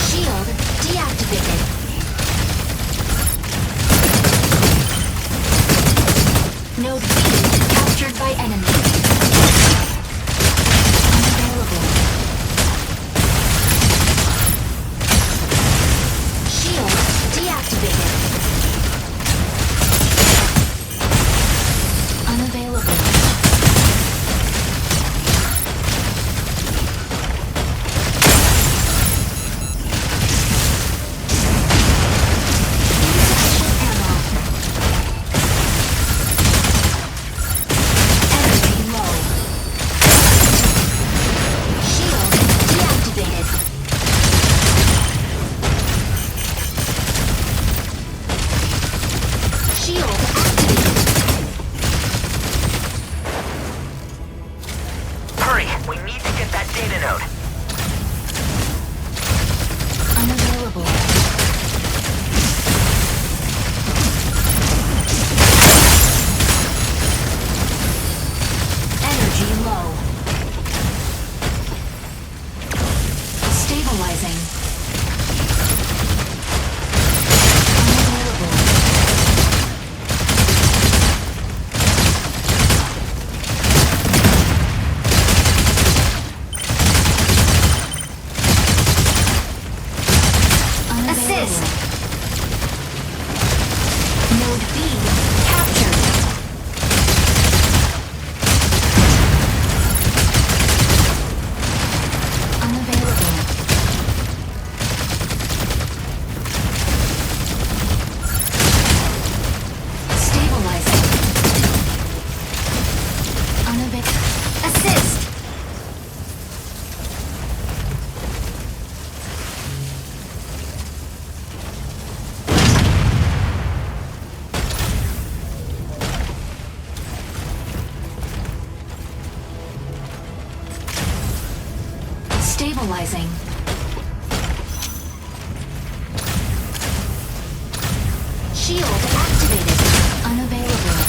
Shield deactivated. Node B captured by enemy. Unavailable. Node B captured. Unavailable. Stabilizing. Unavailable. Assist. Stabilizing. Shield activated. Unavailable.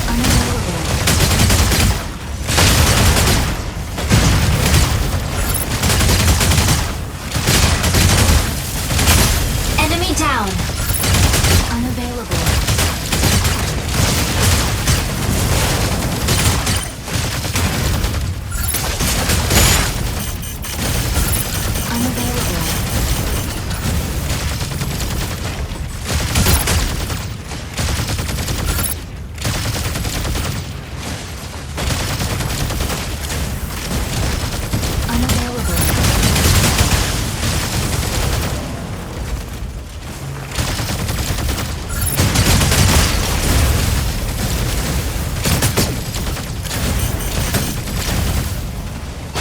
Unavailable. Enemy down. Unavailable. Unavailable. Unavailable.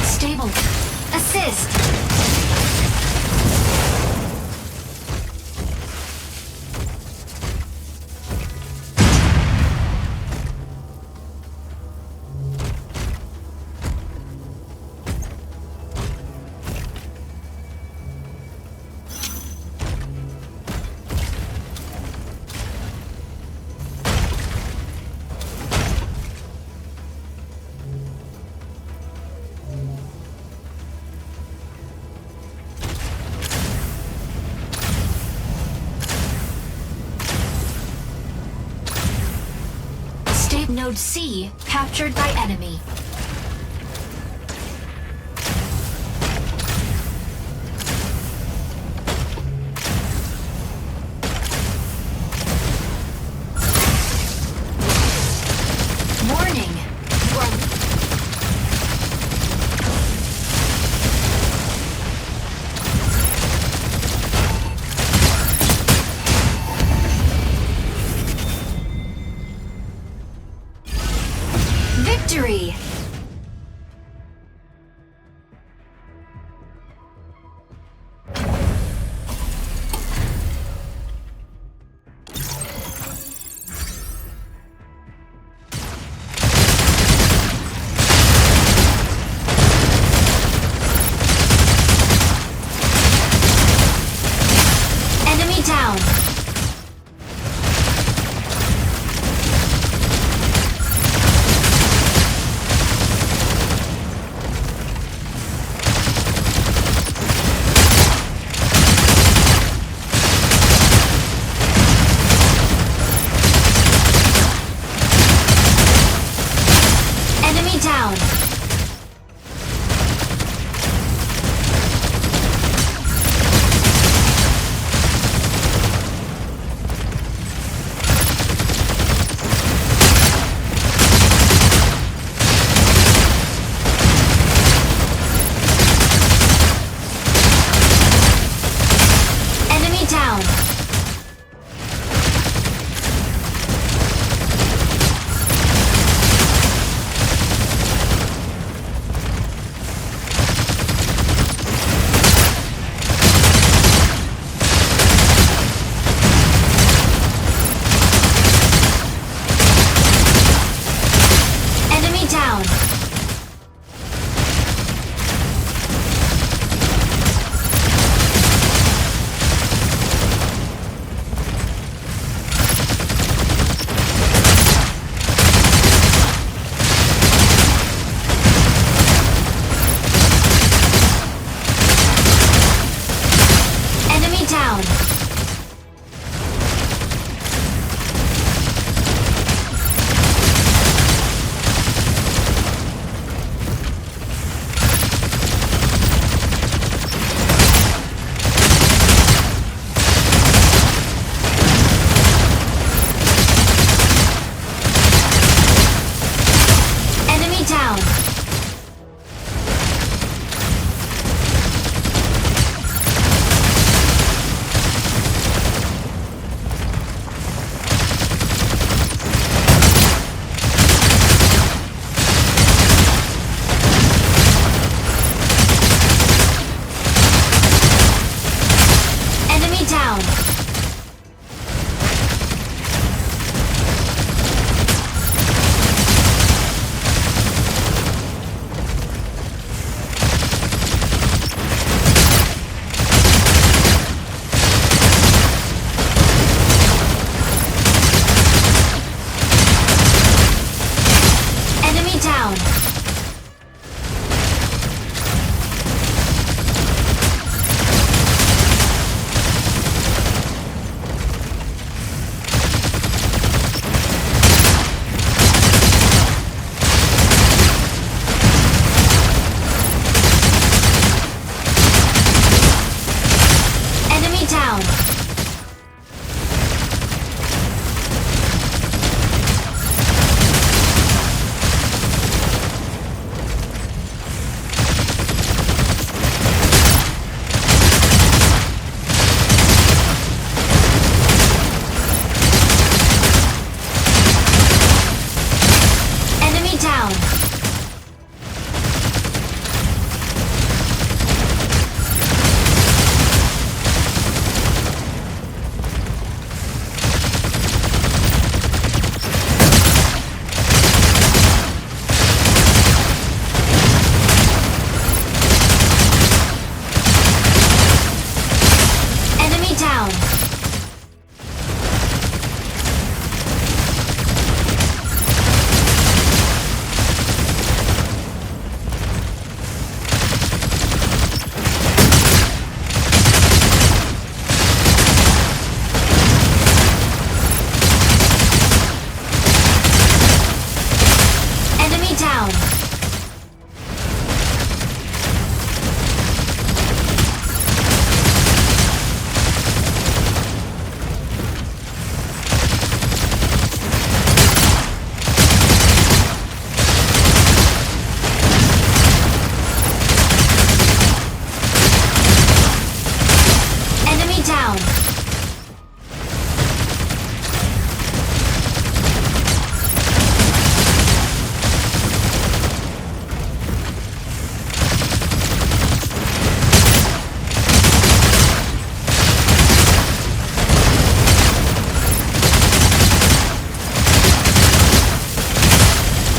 Stable. Assist. State Node C captured by enemy. Warning. You are victory! Enemy down! Enemy down! Enemy down! down. Enemy down. Enemy down. Enemy down. Enemy down. Enemy down. Enemy down. Enemy down.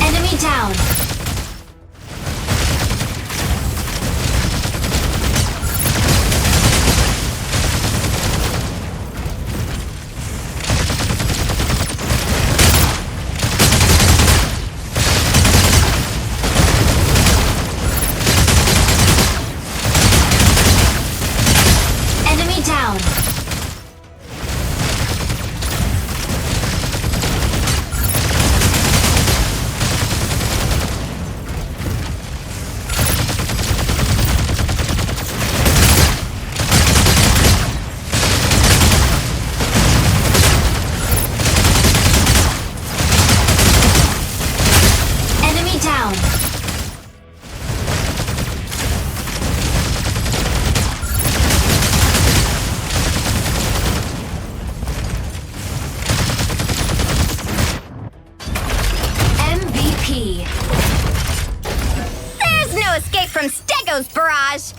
Enemy down. Enemy down. Enemy down. MVP. There's no escape from Stego's barrage!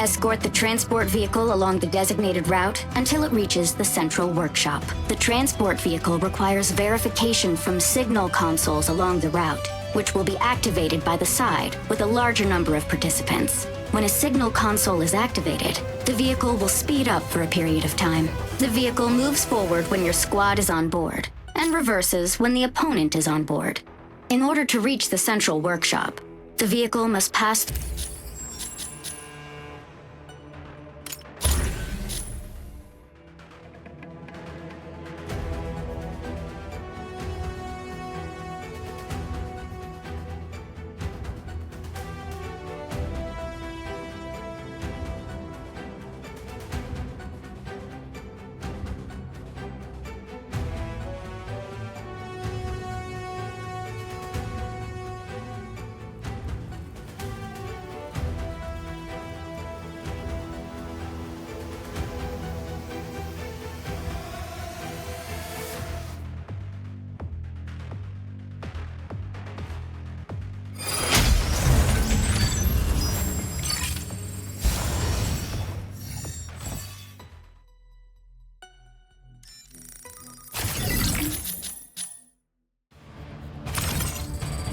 Escort the transport vehicle along the designated route until it reaches the central workshop. The transport vehicle requires verification from signal consoles along the route, which will be activated by the side with a larger number of participants. When a signal console is activated, the vehicle will speed up for a period of time. The vehicle moves forward when your squad is on board, and reverses when the opponent is on board. In order to reach the central workshop, the vehicle must pass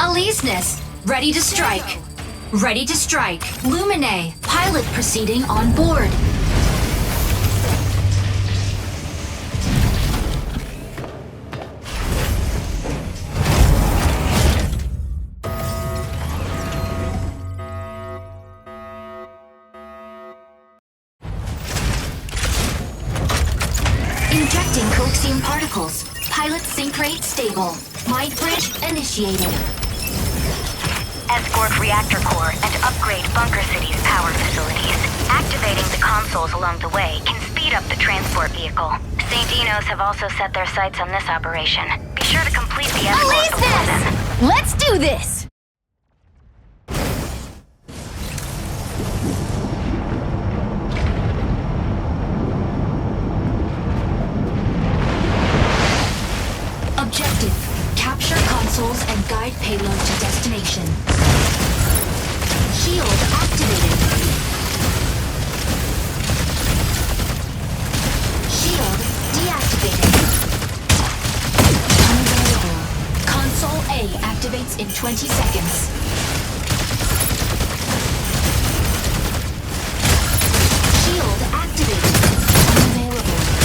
Alisness, ready to strike. Ready to strike. Lumine, pilot proceeding on board. Injecting coaxium particles. Pilot sync rate stable. Might bridge initiated. Escort reactor core and upgrade Bunker City's power facilities. Activating the consoles along the way can speed up the transport vehicle. St. Enos have also set their sights on this operation. Be sure to complete the escort before then. Let's do this! Objective, capture consoles and guide payload to destination. Shield activated. Shield deactivated. Unavailable. Console A activates in 20 seconds. Shield activated. Unavailable.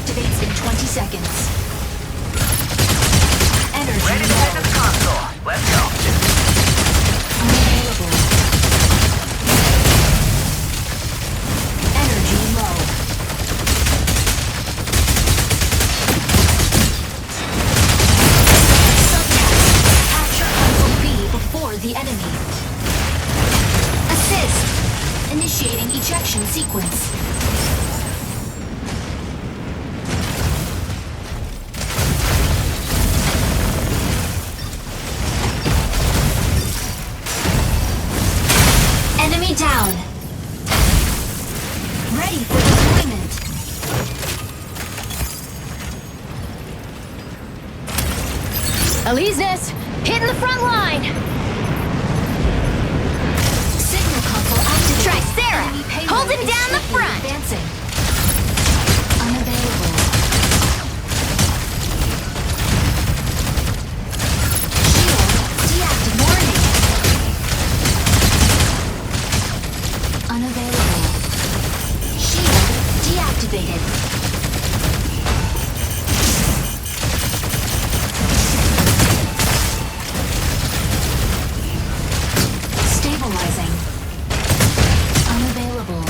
activates in 20 seconds. Energy Ready to hit this console. Let's go. unavailable. Energy low. Subtask. Capture console B before Alesis, hitting the front line! Signal console activated. Try Sarah! Enemy payload Hold him is down the swiftly front! Advancing. Unavailable. Shield deactivated. Warning. Unavailable. Shield deactivated. Stabilizing. Unavailable.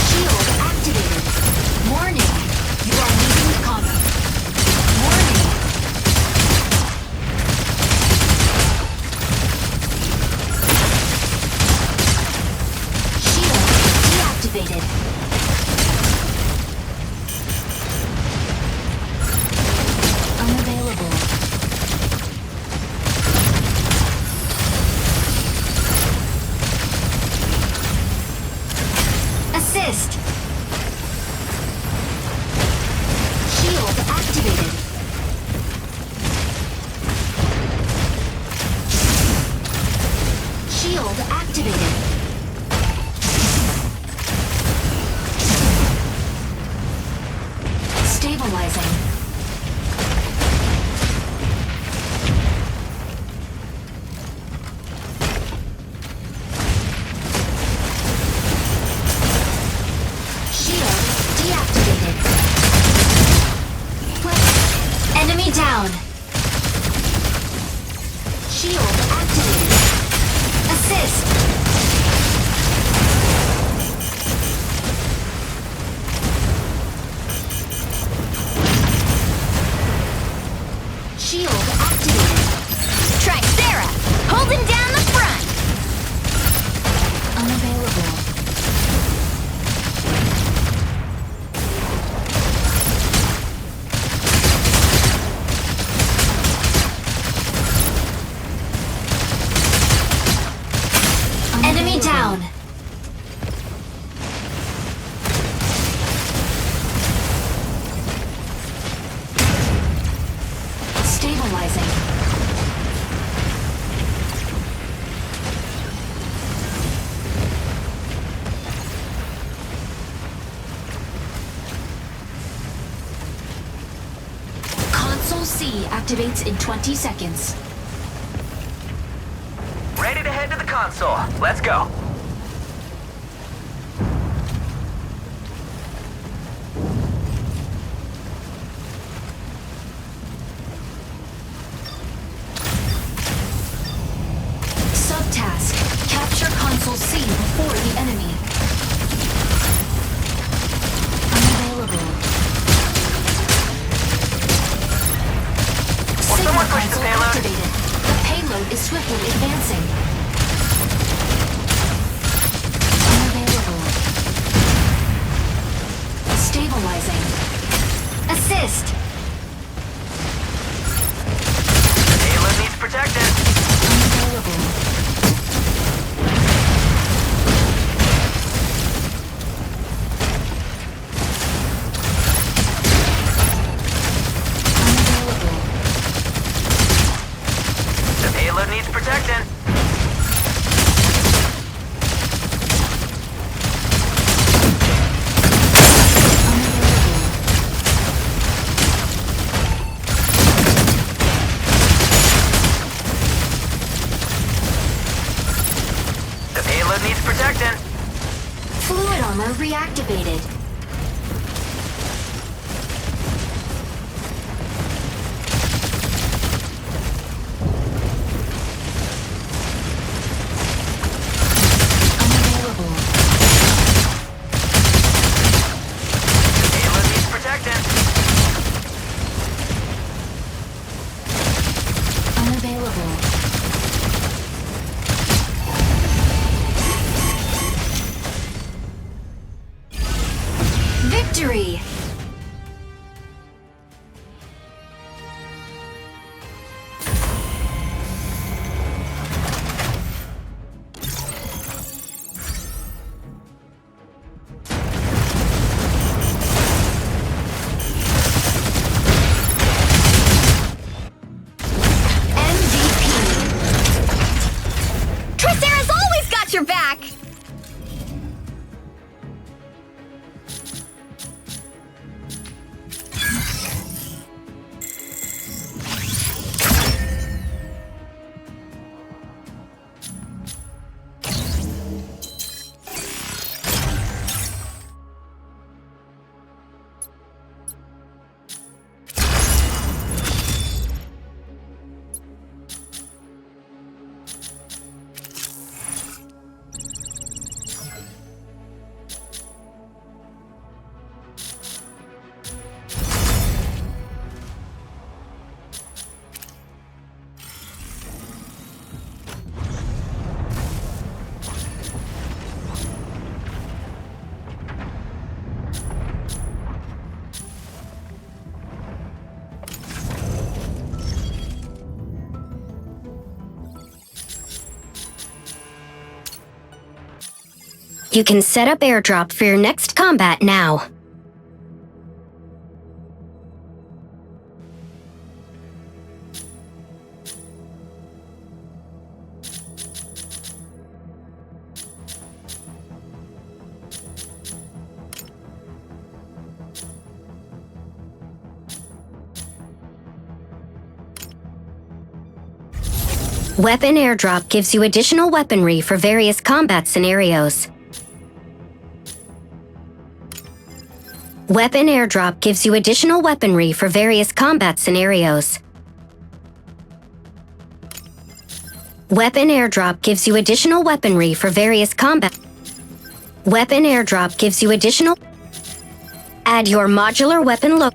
Shield activated. Warning. You are leaving the combat. Warning. Shield deactivated. Unavailable. Assist. Shield activated. Shield activated. Stabilizing. Shield deactivated. Enemy down. Shield activated. Assist. Shield activated. Try Sarah! Hold him down the front! Unavailable. Enemy down. Stabilizing. Console C activates in 20 seconds. Ready to head to the console. Let's go. Subtask. Capture console C before the enemy. Unavailable. Will Signal someone push the console payload? activated. The payload is swiftly advancing. Unavailable. Stabilizing. Assist. The payload needs protected. Unavailable. Unavailable. The payload needs protected. The payload needs protected. Fluid armor reactivated. Unavailable. The payload needs protected. Unavailable. You can set up airdrop for your next combat now. Weapon airdrop gives you additional weaponry for various combat scenarios. Weapon airdrop gives you additional weaponry for various combat scenarios. Weapon airdrop gives you additional weaponry for various combat. Weapon airdrop gives you additional. Add your modular weapon look.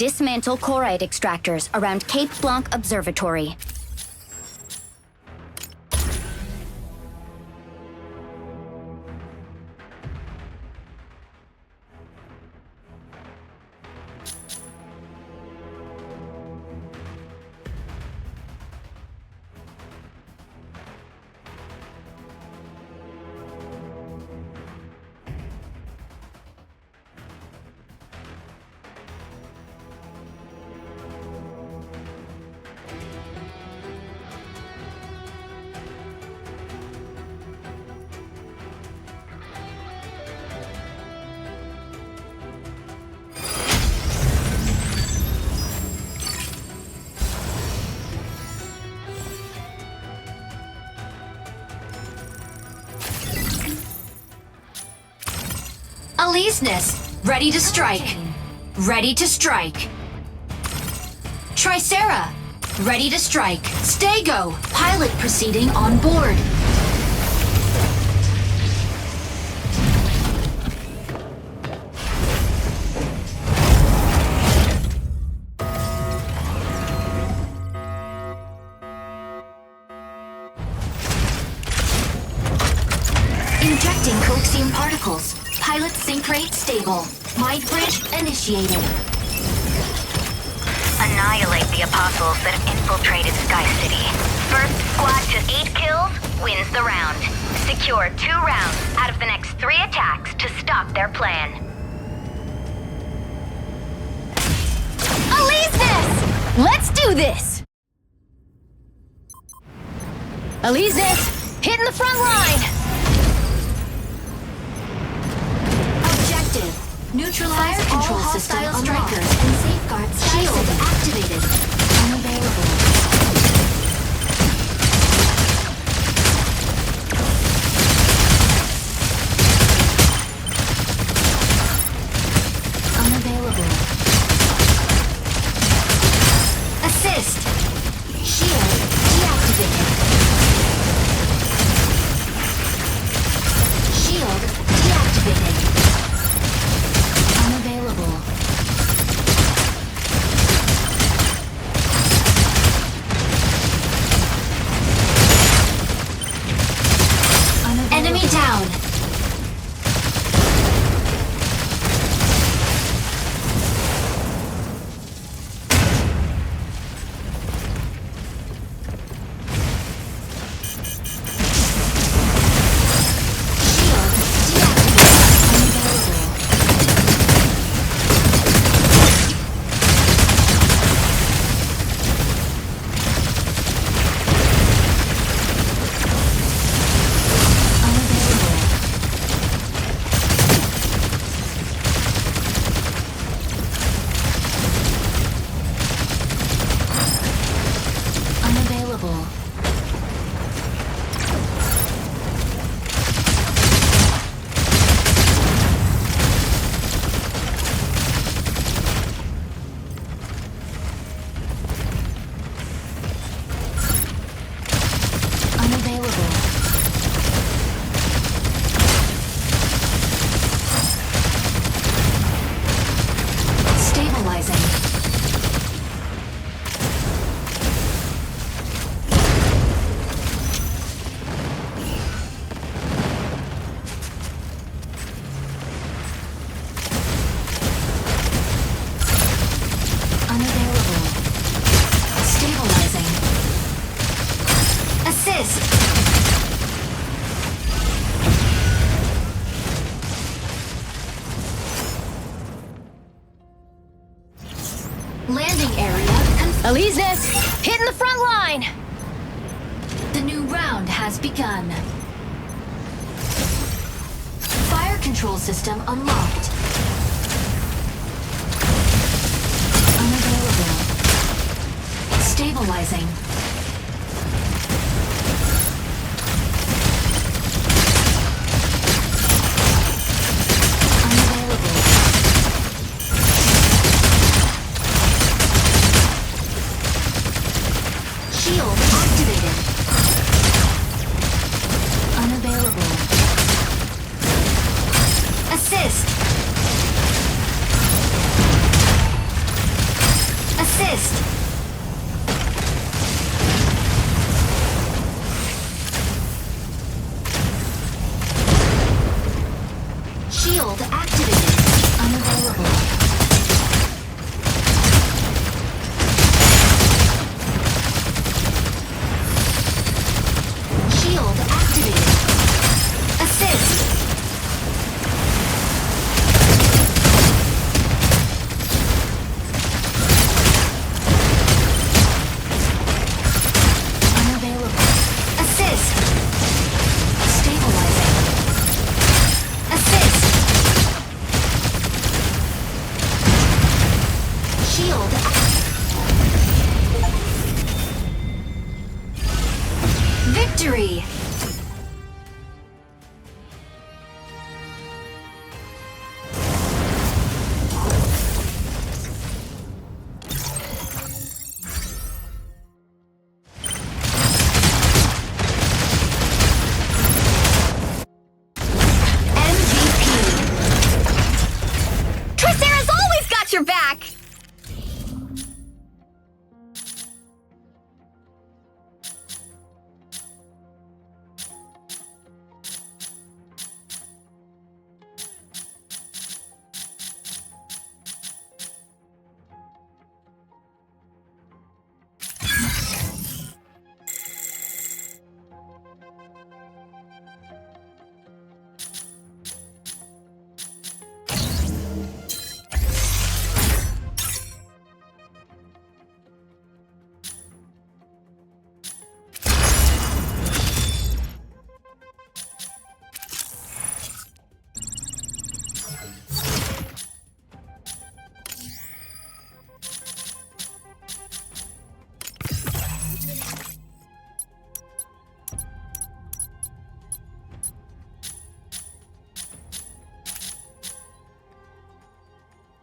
Dismantle chloride extractors around Cape Blanc Observatory. Aleseness, ready to strike. Ready to strike. Tricera, ready to strike. Stego, pilot proceeding on board. Injecting coaxium particles. Pilot sync rate stable. Mind bridge initiated. Annihilate the apostles that have infiltrated Sky City. First squad to 8 kills wins the round. Secure 2 rounds out of the next 3 attacks to stop their plan. Alesis! Let's do this! Alesis, hitting the front line! Objective. Neutralize all hostile strikers and safeguard shield activated. Unavailable. Assist! Shield deactivated. Shield deactivated. Unavailable. Enemy down. Landing area. Alesis, hitting the front line! The new round has begun. Fire control system unlocked. Unavailable. Stabilizing. Shield activated. Unavailable. Assist. Assist. Shield activated.